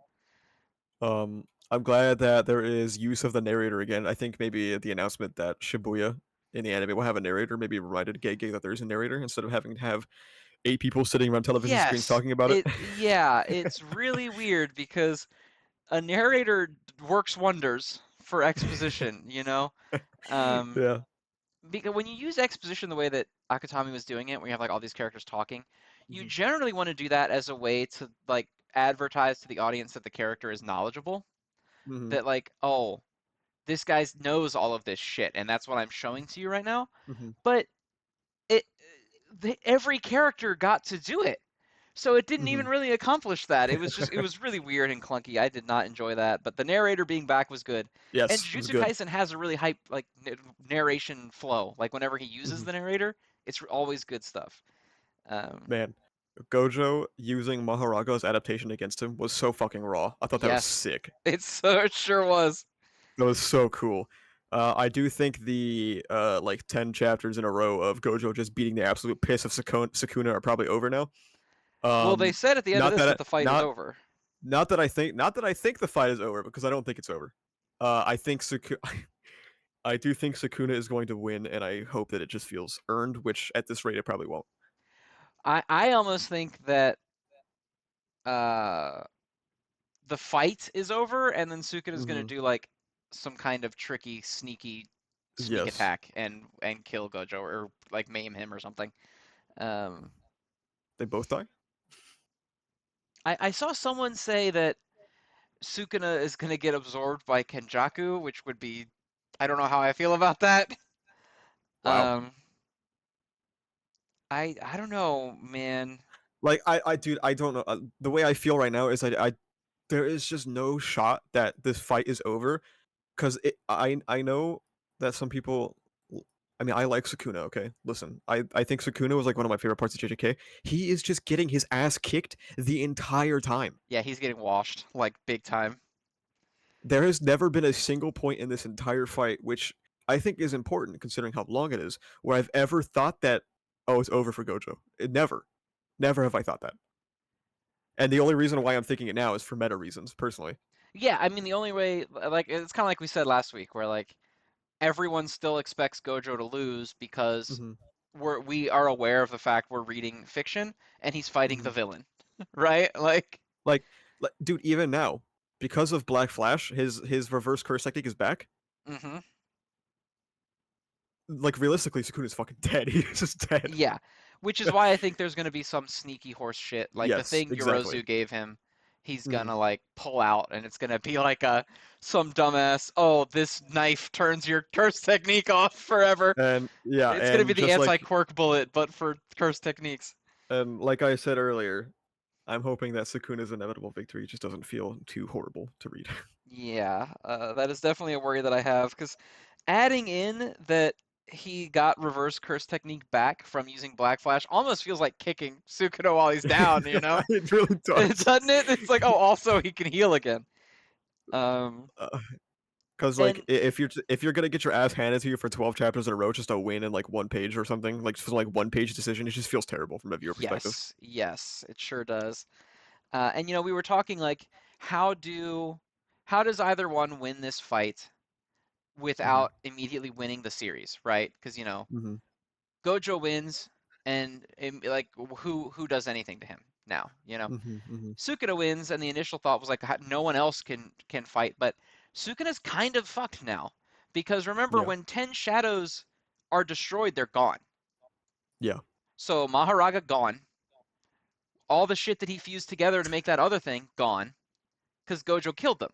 Speaker 2: I'm glad that there is use of the narrator again. I think maybe the announcement that Shibuya in the anime will have a narrator maybe reminded Gege that there is a narrator instead of having to have 8 people sitting around television screens
Speaker 1: Yes,
Speaker 2: talking about it.
Speaker 1: yeah, it's really weird because a narrator works wonders for exposition. Um,
Speaker 2: Yeah.
Speaker 1: because when you use exposition the way that Akatami was doing it, where you have like all these characters talking, you
Speaker 2: Hmm.
Speaker 1: generally want to do that as a way to like advertise to the audience that the character is knowledgeable,
Speaker 2: Hmm.
Speaker 1: that like, oh, this guy knows all of this shit, and that's what I'm showing to you right now.
Speaker 2: Hmm.
Speaker 1: But it, every character got to do it. So it didn't
Speaker 2: Hmm.
Speaker 1: even really accomplish that. It was really weird and clunky. I did not enjoy that, but the narrator being back was good. And
Speaker 2: Yes, it was
Speaker 1: Jujutsu
Speaker 2: good.
Speaker 1: Kaisen has a really hype like narration flow. Like whenever he uses
Speaker 2: Hmm.
Speaker 1: the narrator, it's always good stuff. Um,
Speaker 2: Man, Gojo using Maharaga's adaptation against him was so fucking raw. I thought that was
Speaker 1: yes,
Speaker 2: sick.
Speaker 1: it sure was.
Speaker 2: That was so cool. I do think the like 10 chapters in a row of Gojo just beating the absolute piss of Sukuna are probably over now.
Speaker 1: Well, they
Speaker 2: Um,
Speaker 1: said at the end of
Speaker 2: not
Speaker 1: this
Speaker 2: that
Speaker 1: that the fight is over.
Speaker 2: not that I think the fight is over because I don't think it's over. I think I do think Sukuna is going to win, and I hope that it just feels earned, which at this rate it probably won't.
Speaker 1: I almost think that uh the fight is over, and then Sukuna is gonna
Speaker 2: Hmm.
Speaker 1: do like some kind of tricky, sneaky sneak
Speaker 2: Yes,
Speaker 1: attack and kill Gojo or like maim him or something. Um,
Speaker 2: they both die.
Speaker 1: I saw someone say that Sukuna is gonna get absorbed by Kenjaku, which would be I don't know how I feel about that.
Speaker 2: Wow.
Speaker 1: Um, I don't know, man.
Speaker 2: Like dude, I don't know. The way I feel right now is there is just no shot that this fight is over because I know that some people. I mean, I like Sukuna. Okay, listen, I think Sukuna was like one of my favorite parts of JJK. He is just getting his ass kicked the entire time.
Speaker 1: Yeah, he's getting washed like big time.
Speaker 2: There has never been a single point in this entire fight, which I think is important considering how long it is, where I've ever thought that, oh, it's over for Gojo. Never have I thought that. And the only reason why I'm thinking it now is for meta reasons, personally.
Speaker 1: Yeah, I mean the only way like it's kind of like we said last week where like everyone still expects Gojo to lose because
Speaker 2: Hmm.
Speaker 1: we are aware of the fact we're reading fiction and he's fighting
Speaker 2: Hmm.
Speaker 1: the villain, right? Like,
Speaker 2: Like, dude, even now, because of Black Flash, his reverse curse technique is back.
Speaker 1: hmm
Speaker 2: Like, realistically, Sukuna's fucking dead. He's just dead.
Speaker 1: yeah. Which is why I think there's gonna be some sneaky horse shit. Like the
Speaker 2: Yes,
Speaker 1: thing
Speaker 2: exactly.
Speaker 1: Yorozu gave him, he's
Speaker 2: Hmm.
Speaker 1: gonna like pull out and it's gonna be like a some dumbass, oh, this knife turns your curse technique off forever.
Speaker 2: And yeah,
Speaker 1: It's gonna be
Speaker 2: and
Speaker 1: the
Speaker 2: just like
Speaker 1: anti-quirk bullet, but for curse techniques.
Speaker 2: and like I said earlier, I'm hoping that Sukuna's inevitable victory just doesn't feel too horrible to read.
Speaker 1: Yeah, that is definitely a worry that I have because adding in that he got reverse curse technique back from using Black Flash almost feels like kicking Sukuna while he's down, you know?
Speaker 2: It really does.
Speaker 1: Doesn't it? It's like, oh, also he can heal again. Um,
Speaker 2: Because like
Speaker 1: and
Speaker 2: if you're gonna get your ass handed to you for 12 chapters in a row just to win in like one page or something, like just like one page decision, it just feels terrible from a viewer perspective.
Speaker 1: yes, yes, it sure does. And we were talking like, how do how does either one win this fight
Speaker 2: Hmm.
Speaker 1: without immediately winning the series, right? Because
Speaker 2: Hmm.
Speaker 1: Gojo wins, and like who does anything to him now?
Speaker 2: Hmm. Hmm.
Speaker 1: Sukuna wins, and the initial thought was like no one else can fight, but Sukuna's kind of fucked now because remember
Speaker 2: Yeah.
Speaker 1: when 10 shadows are destroyed, they're gone.
Speaker 2: Yeah.
Speaker 1: So Maharaga gone, all the shit that he fused together to make that other thing gone because Gojo killed them.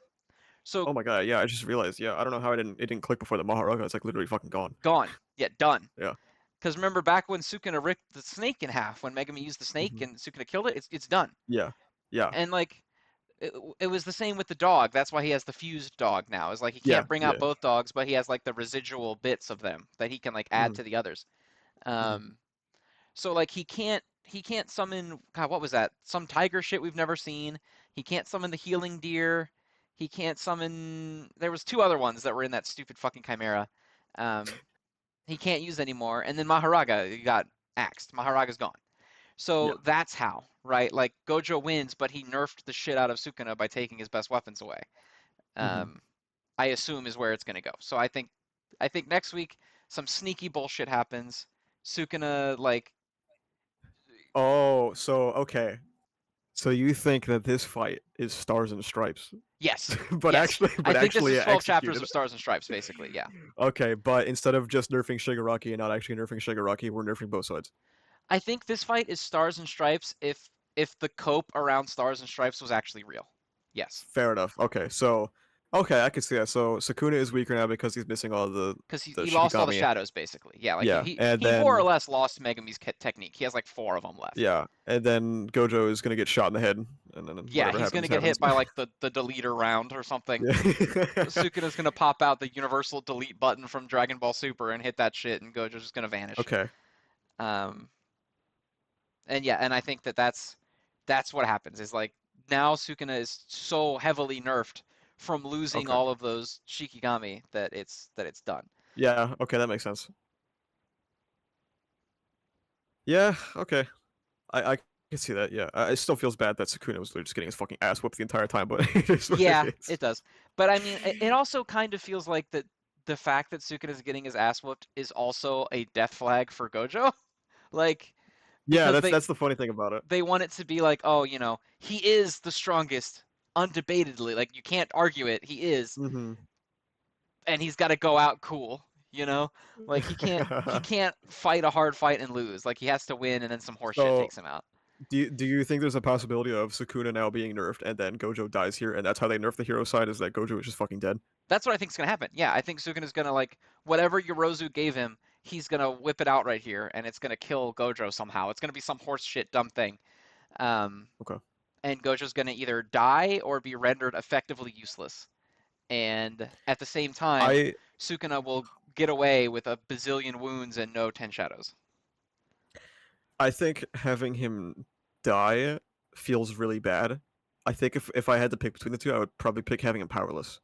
Speaker 1: So
Speaker 2: Oh my god. Yeah. I just realized. Yeah. I don't know how it didn't click before the Maharaga. It's like literally fucking gone.
Speaker 1: gone, yeah, done.
Speaker 2: Yeah.
Speaker 1: Because remember back when Sukuna ripped the snake in half, when Megami used the snake
Speaker 2: Hmm.
Speaker 1: and Sukuna killed it, it's done.
Speaker 2: Yeah. Yeah.
Speaker 1: And like it was the same with the dog. That's why he has the fused dog now. Is like he
Speaker 2: Yeah.
Speaker 1: can't bring out
Speaker 2: Yeah.
Speaker 1: both dogs, but he has like the residual bits of them that he can like add
Speaker 2: Hmm.
Speaker 1: to the others.
Speaker 2: Hmm.
Speaker 1: Um, so like he can't summon God, what was that? Some tiger shit we've never seen. He can't summon the healing deer. He can't summon. There was two other ones that were in that stupid fucking chimera. Um, he can't use anymore. And then Maharaga got axed. Maharaga's gone.
Speaker 2: Yeah.
Speaker 1: So that's how, right? Like Gojo wins, but he nerfed the shit out of Sukuna by taking his best weapons away.
Speaker 2: Hmm.
Speaker 1: Um, I assume is where it's gonna go. So I think next week some sneaky bullshit happens. Sukuna like
Speaker 2: Oh, so okay. So you think that this fight is Stars and Stripes,
Speaker 1: yes,
Speaker 2: but
Speaker 1: yes.
Speaker 2: actually,
Speaker 1: I
Speaker 2: but
Speaker 1: think this
Speaker 2: actually
Speaker 1: is 12 chapters
Speaker 2: executed.
Speaker 1: of Stars and Stripes, basically. Yeah.
Speaker 2: Okay, but instead of just nerfing Shigaraki and not actually nerfing Shigaraki, we're nerfing both sides.
Speaker 1: I think this fight is Stars and Stripes if the cope around Stars and Stripes was actually real. Yes.
Speaker 2: Fair enough. Okay, so okay, I can see that. So Sukuna is weaker now because he's missing all
Speaker 1: Because
Speaker 2: the
Speaker 1: he lost all the
Speaker 2: Shikigami.
Speaker 1: shadows, basically. Yeah, like
Speaker 2: Yeah, and
Speaker 1: he more or
Speaker 2: then
Speaker 1: less lost Megami's technique. He has like four of them left.
Speaker 2: yeah, and then Gojo is gonna get shot in the head, and then
Speaker 1: Yeah,
Speaker 2: whatever
Speaker 1: he's
Speaker 2: happens
Speaker 1: gonna get hit
Speaker 2: happens.
Speaker 1: by like the deleter round or something.
Speaker 2: Yeah.
Speaker 1: Sukuna's gonna pop out the universal delete button from Dragon Ball Super and hit that shit, and Gojo's just gonna vanish.
Speaker 2: Okay.
Speaker 1: Um, and yeah, and I think that's what happens. Is like now Sukuna is so heavily nerfed from losing
Speaker 2: Okay.
Speaker 1: all of those Shikigami that it's done.
Speaker 2: Yeah. Okay, that makes sense. Yeah. Okay. I can see that. Yeah. It still feels bad that Sukuna was literally just getting his fucking ass whooped the entire time, but it is what it
Speaker 1: Yeah,
Speaker 2: is.
Speaker 1: it does. But I mean, it also kind of feels like that the fact that Sukuna is getting his ass whooped is also a death flag for Gojo. Like,
Speaker 2: Yeah,
Speaker 1: because
Speaker 2: that's the funny thing about it.
Speaker 1: they want it to be like, oh, he is the strongest, undebatedly. Like you can't argue it. He is,
Speaker 2: Hmm.
Speaker 1: and he's got to go out cool. You know, like he can't fight a hard fight and lose. Like he has to win, and then some horse shit
Speaker 2: So,
Speaker 1: takes him out.
Speaker 2: do you think there's a possibility of Sukuna now being nerfed and then Gojo dies here, and that's how they nerf the hero side? Is that Gojo is just fucking dead?
Speaker 1: That's what I think is gonna happen. Yeah, I think Sukuna's gonna like whatever Yorozu gave him, he's gonna whip it out right here, and it's gonna kill Gojo somehow. It's gonna be some horse shit dumb thing. Um,
Speaker 2: Okay.
Speaker 1: and Gojo's gonna either die or be rendered effectively useless. And at the same time,
Speaker 2: I
Speaker 1: Sukuna will get away with a bazillion wounds and no Ten Shadows.
Speaker 2: I think having him die feels really bad. I think if I had to pick between the two, I would probably pick having him powerless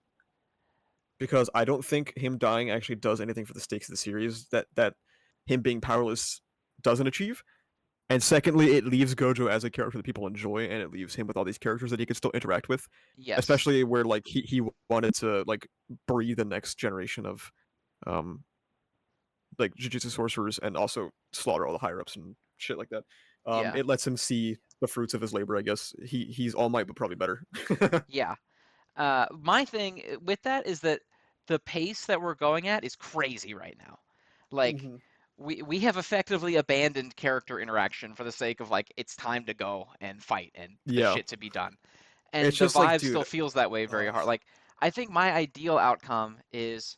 Speaker 2: because I don't think him dying actually does anything for the stakes of the series that him being powerless doesn't achieve. And secondly, it leaves Gojo as a character that people enjoy, and it leaves him with all these characters that he can still interact with,
Speaker 1: Yes.
Speaker 2: especially where like he wanted to like breed the next generation of um like jujutsu sorcerers and also slaughter all the higher ups and shit like that.
Speaker 1: Yeah.
Speaker 2: It lets him see the fruits of his labor. I guess he's All Might, but probably better.
Speaker 1: Yeah. My thing with that is that the pace that we're going at is crazy right now. Like
Speaker 2: Hmm.
Speaker 1: we have effectively abandoned character interaction for the sake of like it's time to go and fight and the
Speaker 2: Yeah,
Speaker 1: shit to be done. And
Speaker 2: it's
Speaker 1: the
Speaker 2: just like,
Speaker 1: vibe still
Speaker 2: dude.
Speaker 1: feels that way very hard. Like I think my ideal outcome is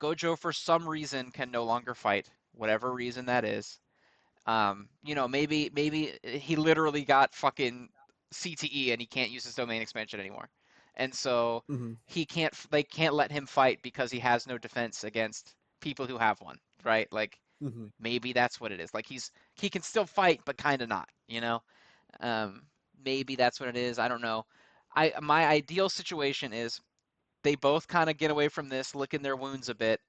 Speaker 1: Gojo for some reason can no longer fight, whatever reason that is. Maybe he literally got fucking CTE and he can't use his domain expansion anymore. And so
Speaker 2: Hmm.
Speaker 1: they can't let him fight because he has no defense against people who have one, right? Like
Speaker 2: Hmm.
Speaker 1: maybe that's what it is. Like he can still fight but kind of not, you know? Um maybe that's what it is. I don't know. My ideal situation is they both kind of get away from this, licking their wounds a bit.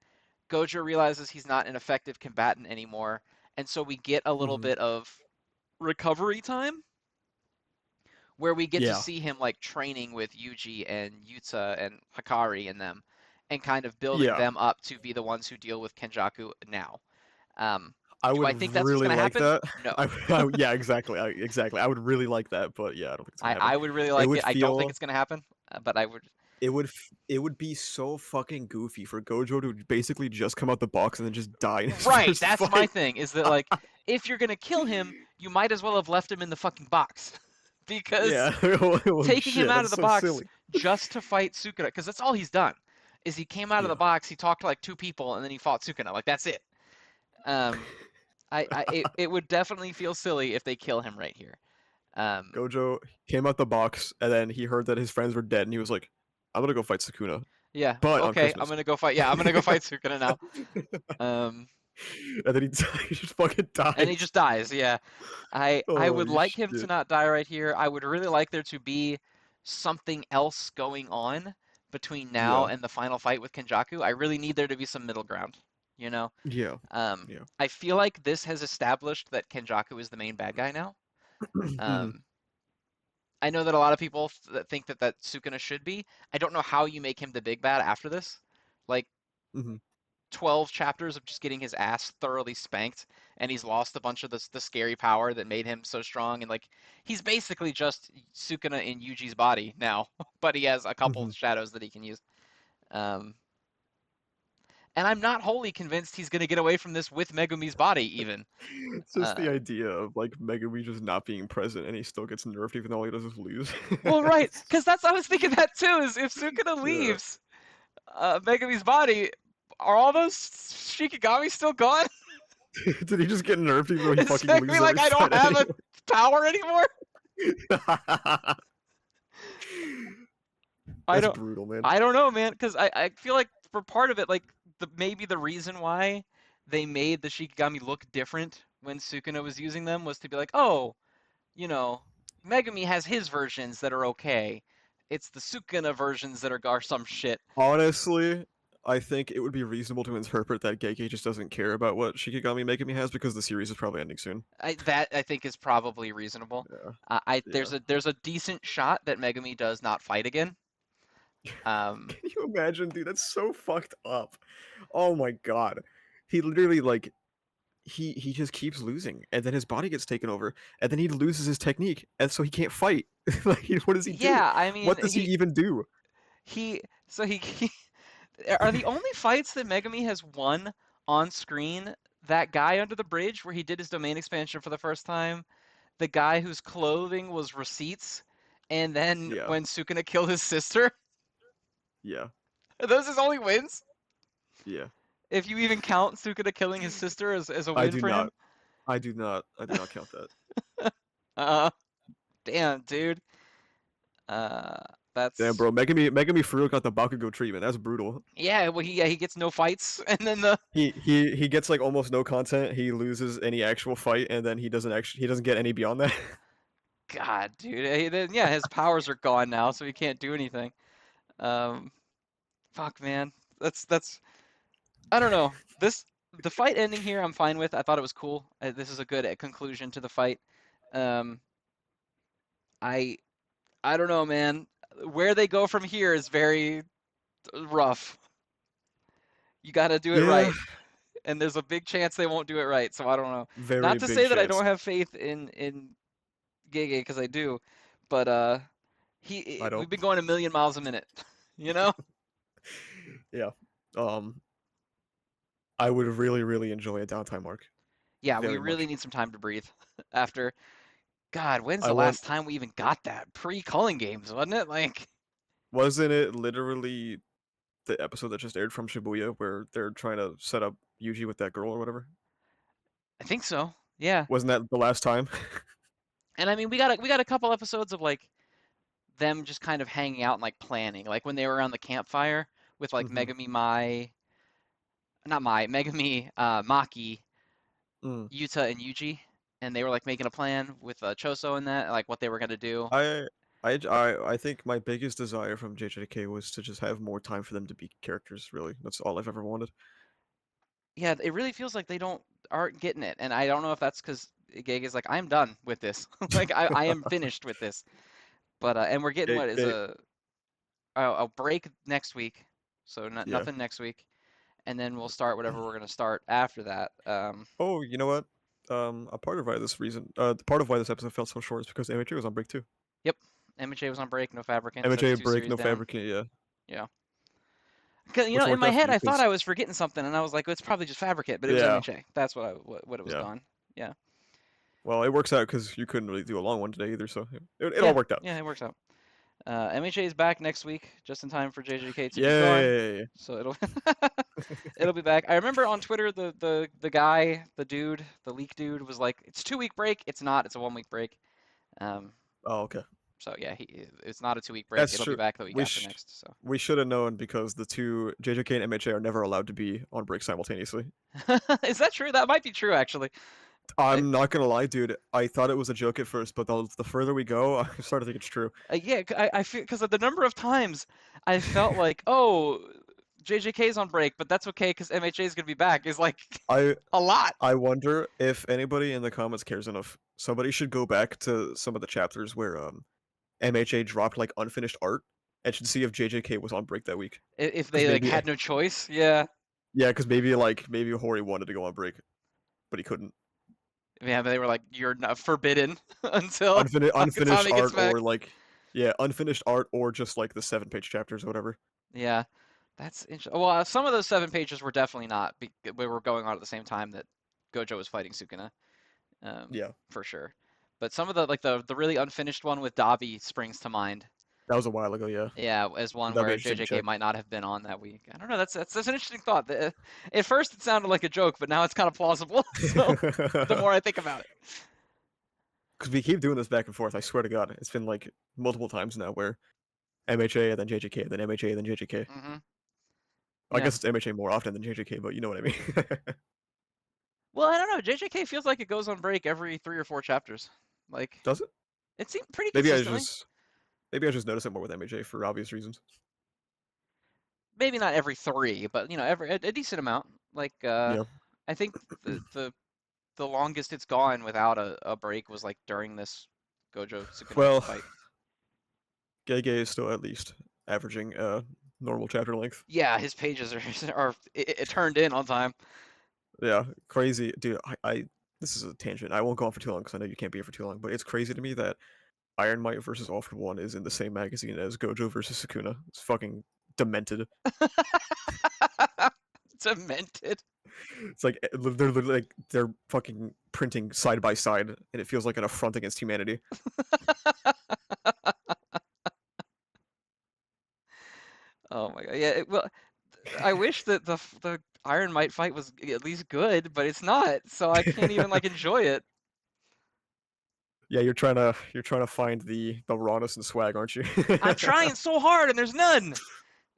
Speaker 1: Gojo realizes he's not an effective combatant anymore, and so we get a little
Speaker 2: Hmm.
Speaker 1: bit of recovery time where we get to
Speaker 2: Yeah,
Speaker 1: see him like training with Yuji and Yuta and Hakari and them and kind of building
Speaker 2: yeah.
Speaker 1: them up to be the ones who deal with Kenjaku now. Um,
Speaker 2: I
Speaker 1: do
Speaker 2: would
Speaker 1: I think that's what's
Speaker 2: really
Speaker 1: going to
Speaker 2: like
Speaker 1: happen?
Speaker 2: that.
Speaker 1: No.
Speaker 2: Yeah, exactly. Exactly. I would really like that, but yeah, I don't think it's gonna happen.
Speaker 1: I would really
Speaker 2: It
Speaker 1: like
Speaker 2: would
Speaker 1: it. I don't think
Speaker 2: feel
Speaker 1: it's going to happen, but I would.
Speaker 2: it would be so fucking goofy for Gojo to basically just come out the box and then just die in his
Speaker 1: Right,
Speaker 2: first
Speaker 1: that's my
Speaker 2: fight.
Speaker 1: thing, is that like if you're going to kill him, you might as well have left him in the fucking box. Because
Speaker 2: Yeah. Holy
Speaker 1: taking him
Speaker 2: shit,
Speaker 1: out of
Speaker 2: that's
Speaker 1: the
Speaker 2: so
Speaker 1: box
Speaker 2: silly.
Speaker 1: just to fight Sukuna, because that's all he's done. Is he came out of the
Speaker 2: Yeah.
Speaker 1: box, he talked to like two people, and then he fought Sukuna. Like that's it. Um, it would definitely feel silly if they kill him right here. Um,
Speaker 2: Gojo came out the box and then he heard that his friends were dead and he was like, I'm gonna go fight Sukuna.
Speaker 1: yeah,
Speaker 2: But on
Speaker 1: okay, I'm
Speaker 2: Christmas.
Speaker 1: gonna go fight. Yeah, I'm gonna go fight Sukuna now. Um,
Speaker 2: And then he just fucking
Speaker 1: and he
Speaker 2: dies.
Speaker 1: just dies. Yeah, I would
Speaker 2: Holy
Speaker 1: like him to
Speaker 2: shit.
Speaker 1: not die right here. I would really like there to be something else going on between now
Speaker 2: Yeah.
Speaker 1: and the final fight with Kenjaku. I really need there to be some middle ground. You know,
Speaker 2: Yeah. Yeah.
Speaker 1: I feel like this has established that Kenjaku is the main bad guy now.
Speaker 2: Hmm.
Speaker 1: Um, I know that a lot of people that think that Sukuna should be. I don't know how you make him the big bad after this. Like
Speaker 2: Hmm.
Speaker 1: 12 chapters of just getting his ass thoroughly spanked, and he's lost a bunch of the scary power that made him so strong. And like he's basically just Sukuna in Yuji's body now, but he has a couple
Speaker 2: Hmm.
Speaker 1: shadows that he can use. Um, and I'm not wholly convinced he's gonna get away from this with Megumi's body even.
Speaker 2: It's just the
Speaker 1: Uh,
Speaker 2: idea of like Megumi just not being present and he still gets nerfed even though all he does is lose.
Speaker 1: well, right, because that's I was thinking that too. Is if Sukuna
Speaker 2: Yeah.
Speaker 1: leaves Megumi's body, are all those Shikigami still gone?
Speaker 2: Did he just get nerfed even though he
Speaker 1: Is
Speaker 2: fucking loses
Speaker 1: Megumi
Speaker 2: every
Speaker 1: like I don't
Speaker 2: fight
Speaker 1: have a
Speaker 2: anyway?
Speaker 1: power anymore? I
Speaker 2: That's
Speaker 1: don't
Speaker 2: brutal, man.
Speaker 1: I don't know, man, because I feel like for part of it, like maybe the reason why they made the Shikigami look different when Sukuna was using them was to be like, oh, you know, Megumi has his versions that are okay. It's the Sukuna versions that are some shit.
Speaker 2: Honestly, I think it would be reasonable to interpret that Gege just doesn't care about what Shikigami Megumi has because the series is probably ending soon.
Speaker 1: I think is probably reasonable.
Speaker 2: Yeah.
Speaker 1: I
Speaker 2: Yeah.
Speaker 1: there's a decent shot that Megumi does not fight again. Um,
Speaker 2: Can you imagine, dude? That's so fucked up. Oh my god. He literally like he just keeps losing, and then his body gets taken over, and then he loses his technique, and so he can't fight. Like, what does he do?
Speaker 1: yeah, I mean,
Speaker 2: What does he even do?
Speaker 1: he so he are the only fights that Megami has won on screen that guy under the bridge where he did his domain expansion for the first time, the guy whose clothing was receipts, and then
Speaker 2: Yeah,
Speaker 1: when Sukuna killed his sister.
Speaker 2: yeah,
Speaker 1: Are those his only wins?
Speaker 2: yeah.
Speaker 1: If you even count Sukuna killing his sister as a
Speaker 2: I
Speaker 1: win
Speaker 2: do
Speaker 1: for
Speaker 2: not.
Speaker 1: him?
Speaker 2: I do not count that.
Speaker 1: Uh, damn, dude. Uh,
Speaker 2: Damn,
Speaker 1: that's
Speaker 2: bro. Megami for real got the Bakugo treatment. That's brutal.
Speaker 1: yeah. Well, he gets no fights, and then the
Speaker 2: He gets like almost no content. He loses any actual fight, and then he doesn't get any beyond that.
Speaker 1: God, dude. Then, yeah, his powers are gone now, so he can't do anything. Um, fuck, man. That's I don't know. The fight ending here, I'm fine with. I thought it was cool. This is a good conclusion to the fight. Um, I I don't know, man. Where they go from here is very rough. You got to do it
Speaker 2: Yeah,
Speaker 1: right, and there's a big chance they won't do it right. So I don't know.
Speaker 2: very
Speaker 1: Not to
Speaker 2: big
Speaker 1: say that I
Speaker 2: chance.
Speaker 1: don't have faith in Gege because I do, but
Speaker 2: I don't.
Speaker 1: we've been going a million miles a minute, you know?
Speaker 2: Yeah. Um, I would really, really enjoy a downtime arc.
Speaker 1: Yeah, we
Speaker 2: Very
Speaker 1: really
Speaker 2: much.
Speaker 1: need some time to breathe after. God, when's
Speaker 2: I
Speaker 1: the
Speaker 2: want.
Speaker 1: last time we even got that? Pre-culling games, wasn't it? Like,
Speaker 2: Wasn't it literally the episode that just aired from Shibuya where they're trying to set up Yuji with that girl or whatever?
Speaker 1: I think so. Yeah.
Speaker 2: Wasn't that the last time?
Speaker 1: And I mean, we got a couple episodes of like them just kind of hanging out and like planning, like when they were around the campfire with like
Speaker 2: Hmm.
Speaker 1: Megami Mai, not Mai, Megami, Maki,
Speaker 2: Mm.
Speaker 1: Yuta, and Yuji, and they were like making a plan with Choso and that, like what they were gonna do.
Speaker 2: I, I think my biggest desire from JJK was to just have more time for them to be characters. Really, that's all I've ever wanted.
Speaker 1: Yeah, it really feels like they aren't getting it, and I don't know if that's because Gege is like, I'm done with this, like I am finished with this. But and we're getting what is
Speaker 2: They,
Speaker 1: a break next week, so
Speaker 2: yeah.
Speaker 1: nothing next week, and then we'll start whatever we're gonna start after that.
Speaker 2: Oh, you know what? A part of why this reason, the part of why this episode felt so short is because MHA was on break too.
Speaker 1: Yep, MJ was on break, no Fabricant, sets
Speaker 2: MHA
Speaker 1: two
Speaker 2: break,
Speaker 1: series
Speaker 2: no
Speaker 1: down.
Speaker 2: Fabricant, yeah,
Speaker 1: Yeah, 'cause,
Speaker 2: which
Speaker 1: in
Speaker 2: worked
Speaker 1: my
Speaker 2: out for
Speaker 1: head
Speaker 2: me
Speaker 1: I thought
Speaker 2: because
Speaker 1: I was forgetting something, and I was like, it's probably just Fabricant, but it was
Speaker 2: yeah,
Speaker 1: MHA. That's what it was
Speaker 2: yeah.
Speaker 1: gone. Yeah,
Speaker 2: Well, it works out because you couldn't really do a long one today either, so it all
Speaker 1: yeah,
Speaker 2: worked out.
Speaker 1: yeah, it works out. MHA is back next week, just in time for JJK to be gone.
Speaker 2: Yay!
Speaker 1: So it'll it'll be back. I remember on Twitter the guy, the dude, the leak dude was like, "It's 2 week break." It's not. It's a 1 week break. Um,
Speaker 2: Oh, okay.
Speaker 1: so yeah, it's not a 2 week break.
Speaker 2: That's
Speaker 1: It'll be
Speaker 2: true.
Speaker 1: back the week
Speaker 2: We
Speaker 1: after
Speaker 2: sh
Speaker 1: next. So
Speaker 2: we should have known because the two JJK and MHA are never allowed to be on break simultaneously.
Speaker 1: is that true? That might be true actually. I,
Speaker 2: I'm not gonna lie, dude. I thought it was a joke at first, but the further we go, I started to think it's true.
Speaker 1: yeah, I feel because of the number of times I felt like, oh, JJK's on break, but that's okay because MHA is gonna be back. Is like
Speaker 2: I
Speaker 1: a lot.
Speaker 2: I wonder if anybody in the comments cares enough. Somebody should go back to some of the chapters where MHA dropped like unfinished art and should see if JJK was on break that week.
Speaker 1: If
Speaker 2: Because
Speaker 1: they like
Speaker 2: maybe
Speaker 1: had no choice, yeah.
Speaker 2: yeah, because maybe Hori wanted to go on break, but he couldn't.
Speaker 1: Yeah, but they were like, "You're not forbidden until
Speaker 2: Unfinished
Speaker 1: Akatami gets
Speaker 2: art
Speaker 1: back."
Speaker 2: or like yeah, unfinished art or just like the 7 page chapters or whatever.
Speaker 1: Yeah, that's interesting. Well, some of those 7 pages were definitely not. We were going on at the same time that Gojo was fighting Sukuna,
Speaker 2: Yeah,
Speaker 1: for sure. But some of the like the really unfinished one with Dabi springs to mind.
Speaker 2: that was a while ago. Yeah,
Speaker 1: Yeah, as one
Speaker 2: that'd be
Speaker 1: where
Speaker 2: interesting to
Speaker 1: JJK
Speaker 2: check.
Speaker 1: might not have been on that week. I don't know. That's an interesting thought. At first, it sounded like a joke, but now it's kind of plausible. So the more I think about it.
Speaker 2: Because we keep doing this back and forth. I swear to God, it's been like multiple times now where MHA and then JJK, then MHA and then JJK.
Speaker 1: Hmm.
Speaker 2: I
Speaker 1: Yeah.
Speaker 2: guess it's MHA more often than JJK, but you know what I mean.
Speaker 1: Well, I don't know. JJK feels like it goes on break every 3 or 4 chapters. Like
Speaker 2: Does it?
Speaker 1: it seemed pretty
Speaker 2: Maybe I
Speaker 1: consistently.
Speaker 2: just maybe I just notice it more with MHA for obvious reasons.
Speaker 1: Maybe not every three, but every a decent amount. Like
Speaker 2: Yeah.
Speaker 1: I think the longest it's gone without a break was like during this Gojo Sukuna
Speaker 2: Well,
Speaker 1: fight.
Speaker 2: Gege is still at least averaging normal chapter length.
Speaker 1: Yeah, his pages are it turned in on time.
Speaker 2: Yeah, crazy, dude. I this is a tangent. I won't go on for too long because I know you can't be here for too long. But it's crazy to me that Iron Might versus All for One is in the same magazine as Gojo versus Sukuna. It's fucking demented.
Speaker 1: Demented.
Speaker 2: It's like they're literally like they're fucking printing side by side, and it feels like an affront against humanity.
Speaker 1: Oh my god. Yeah. Well, I wish that the Iron Might fight was at least good, but it's not. So I can't even like enjoy it.
Speaker 2: Yeah, you're trying to find the rawness and swag, aren't you?
Speaker 1: I'm trying so hard and there's none.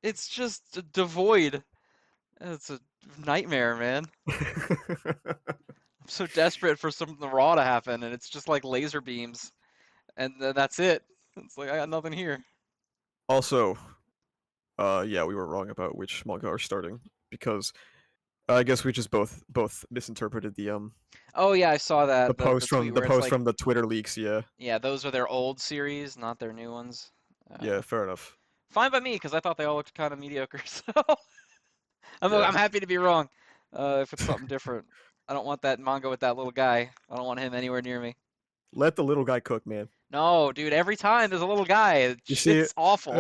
Speaker 1: It's just devoid. It's a nightmare, man. I'm so desperate for something raw to happen, and it's just like laser beams, and that's it. It's like I got nothing here.
Speaker 2: Also, yeah, we were wrong about which manga are starting because I guess we just both misinterpreted
Speaker 1: Oh yeah, I saw
Speaker 2: the
Speaker 1: that the
Speaker 2: post
Speaker 1: tweet
Speaker 2: from the
Speaker 1: where it's
Speaker 2: post
Speaker 1: like,
Speaker 2: from the Twitter leaks. Yeah,
Speaker 1: yeah, those are their old series, not their new ones.
Speaker 2: yeah, fair enough.
Speaker 1: Fine by me, because I thought they all looked kind of mediocre. So
Speaker 2: Yeah,
Speaker 1: I'm happy to be wrong. If it's something different, I don't want that manga with that little guy. I don't want him anywhere near me.
Speaker 2: let the little guy cook, man.
Speaker 1: No, dude, every time there's a little guy,
Speaker 2: You see,
Speaker 1: it's awful.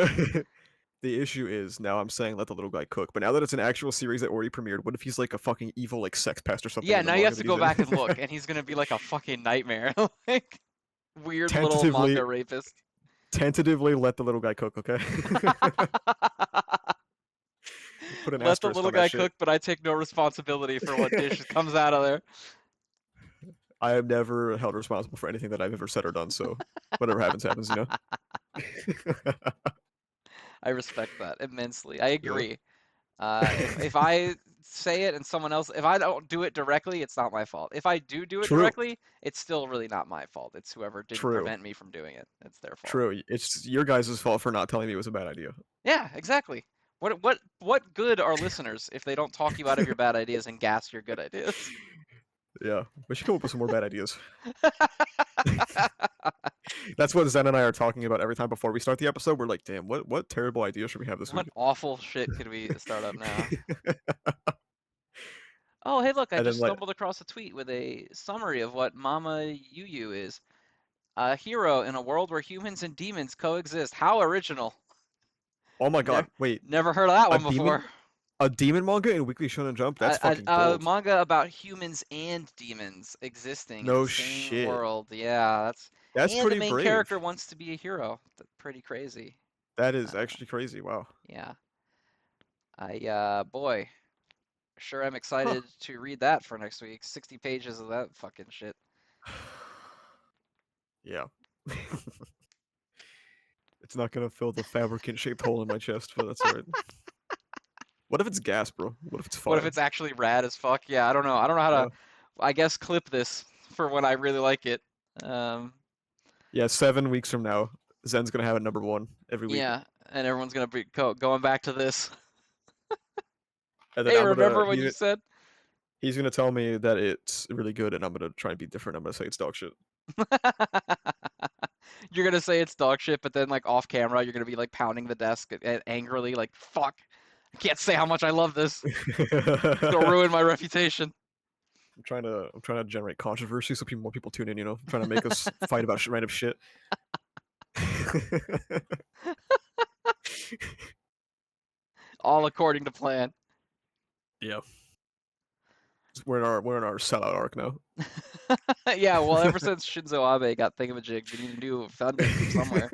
Speaker 2: the issue is now I'm saying let the little guy cook, but now that it's an actual series that already premiered, what if he's like a fucking evil like sex pest or something
Speaker 1: Yeah,
Speaker 2: in the
Speaker 1: now you
Speaker 2: manga
Speaker 1: have to
Speaker 2: that he's
Speaker 1: go
Speaker 2: in?
Speaker 1: back and look, and he's gonna be like a fucking nightmare. Like, weird little
Speaker 2: tentatively,
Speaker 1: manga rapist.
Speaker 2: tentatively let the little guy cook, okay? Put an
Speaker 1: Let the
Speaker 2: asterisk
Speaker 1: little
Speaker 2: on that
Speaker 1: guy
Speaker 2: shit.
Speaker 1: cook, but I take no responsibility for what dish comes out of there.
Speaker 2: I have never held responsible for anything that I've ever said or done, so whatever happens, happens, you know?
Speaker 1: I respect that immensely. I
Speaker 2: Yeah.
Speaker 1: agree. If I say it and someone else, if I don't do it directly, it's not my fault. If I do it
Speaker 2: True,
Speaker 1: directly, it's still really not my fault. It's whoever didn't
Speaker 2: true,
Speaker 1: prevent me from doing it. It's their fault.
Speaker 2: true. It's your guys' fault for not telling me it was a bad idea.
Speaker 1: Yeah, exactly. What good are listeners if they don't talk you out of your bad ideas and gas your good ideas?
Speaker 2: Yeah, we should come up with some more bad ideas. That's what Zen and I are talking about every time before we start the episode. We're like, damn, what terrible idea should we have this
Speaker 1: What
Speaker 2: week?
Speaker 1: awful shit could we start up now? Oh, hey, look, I
Speaker 2: And then
Speaker 1: just
Speaker 2: like,
Speaker 1: stumbled across a tweet with a summary of what Mama Yu is. A hero in a world where humans and demons coexist. How original.
Speaker 2: oh my
Speaker 1: Ne
Speaker 2: god, wait,
Speaker 1: Never heard of that
Speaker 2: a
Speaker 1: one
Speaker 2: demon,
Speaker 1: before.
Speaker 2: a demon manga in Weekly Shonen Jump? That's fucking
Speaker 1: A
Speaker 2: bold.
Speaker 1: manga about humans and demons existing in the
Speaker 2: No
Speaker 1: same
Speaker 2: shit.
Speaker 1: world. Yeah, that's
Speaker 2: That's
Speaker 1: and the
Speaker 2: pretty
Speaker 1: main character
Speaker 2: brave.
Speaker 1: wants to be a hero. That's pretty crazy.
Speaker 2: That is
Speaker 1: Uh,
Speaker 2: actually crazy. Wow.
Speaker 1: yeah. Boy, sure I'm
Speaker 2: Huh.
Speaker 1: excited to read that for next week. 60 pages of that fucking shit.
Speaker 2: Yeah. It's not gonna fill the fabricant-shaped hole in my chest, but that's alright. What if it's gas, bro? What if it's
Speaker 1: What if
Speaker 2: fire?
Speaker 1: it's actually rad as fuck? Yeah, I don't know. I don't know how to,
Speaker 2: Yeah.
Speaker 1: I guess, clip this for when I really like it. Um,
Speaker 2: Yeah, 7 weeks from now, Zen's gonna have it number one every week.
Speaker 1: yeah, and everyone's gonna be going back to this.
Speaker 2: And then
Speaker 1: Hey,
Speaker 2: I'm gonna
Speaker 1: remember when you said?
Speaker 2: he's gonna tell me that it's really good and I'm gonna try and be different. I'm gonna say it's dog shit.
Speaker 1: You're gonna say it's dog shit, but then like off camera, you're gonna be like pounding the desk angrily, like fuck. I can't say how much I love this. It's gonna ruin my reputation.
Speaker 2: I'm trying to generate controversy so more people tune in, you know? I'm trying to make us fight about random shit.
Speaker 1: All according to plan.
Speaker 2: Yeah. We're in our sellout arc now.
Speaker 1: Yeah, well, ever since Shinzo Abe got thingamajig, we need a new funding from somewhere.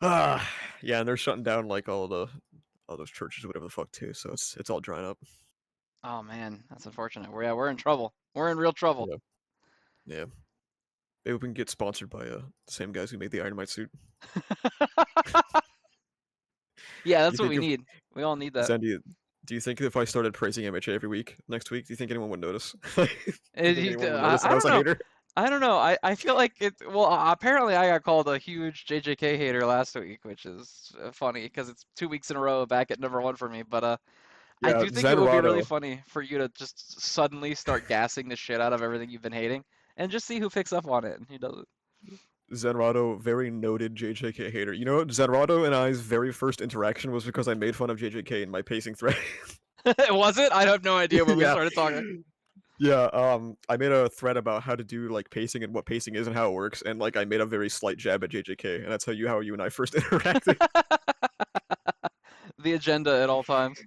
Speaker 2: Ah, yeah, and they're shutting down like all those churches or whatever the fuck too, so it's all drying up.
Speaker 1: Oh man, that's unfortunate. We're in trouble. We're in real trouble.
Speaker 2: Yeah. Yeah. Maybe we can get sponsored by the same guys who made the Iron Mite suit.
Speaker 1: Yeah,
Speaker 2: You
Speaker 1: that's what
Speaker 2: think
Speaker 1: we
Speaker 2: if
Speaker 1: need. We all need that.
Speaker 2: Zen, do you think if I started praising MHA every week next week, do you think anyone would notice? Do you think anyone would notice that
Speaker 1: I
Speaker 2: I was
Speaker 1: don't
Speaker 2: a
Speaker 1: know.
Speaker 2: hater?
Speaker 1: I don't know. I feel like it. Well, apparently I got called a huge JJK hater last week, which is funny because it's 2 weeks in a row back at number one for me. But I
Speaker 2: Yeah,
Speaker 1: do think it would be really
Speaker 2: Zenrotto.
Speaker 1: funny for you to just suddenly start gassing the shit out of everything you've been hating, and just see who picks up on it and who doesn't.
Speaker 2: Zenrotto, very noted JJK hater. You know what? Zenrotto and I's very first interaction was because I made fun of JJK in my pacing thread.
Speaker 1: Was it? I have no idea when we
Speaker 2: Yeah.
Speaker 1: started talking.
Speaker 2: Yeah, I made a thread about how to do like pacing and what pacing is and how it works, and like I made a very slight jab at JJK, and that's how you and I first interacted.
Speaker 1: The agenda at all times.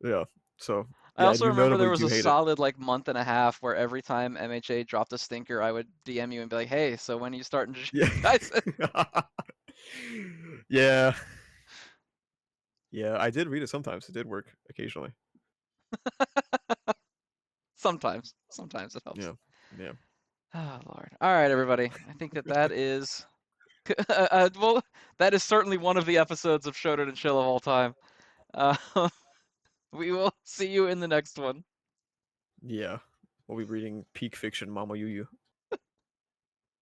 Speaker 2: Yeah. So
Speaker 1: I
Speaker 2: yeah,
Speaker 1: also
Speaker 2: you
Speaker 1: remember there
Speaker 2: notably
Speaker 1: was
Speaker 2: do
Speaker 1: a
Speaker 2: hate it.
Speaker 1: solid like month and a half where every time MHA dropped a stinker, I would DM you and be like, "Hey, so when are you starting
Speaker 2: Yeah.
Speaker 1: Jujutsu Kaisen?"
Speaker 2: Yeah. Yeah, I did read it sometimes. It did work occasionally.
Speaker 1: Sometimes it helps.
Speaker 2: Yeah. Yeah.
Speaker 1: Oh Lord. All right, everybody. I think that is well, that is certainly one of the episodes of Shonen and Chill of all time. Uh, we will see you in the next one.
Speaker 2: Yeah. We'll be reading peak fiction Mama Yu Yu.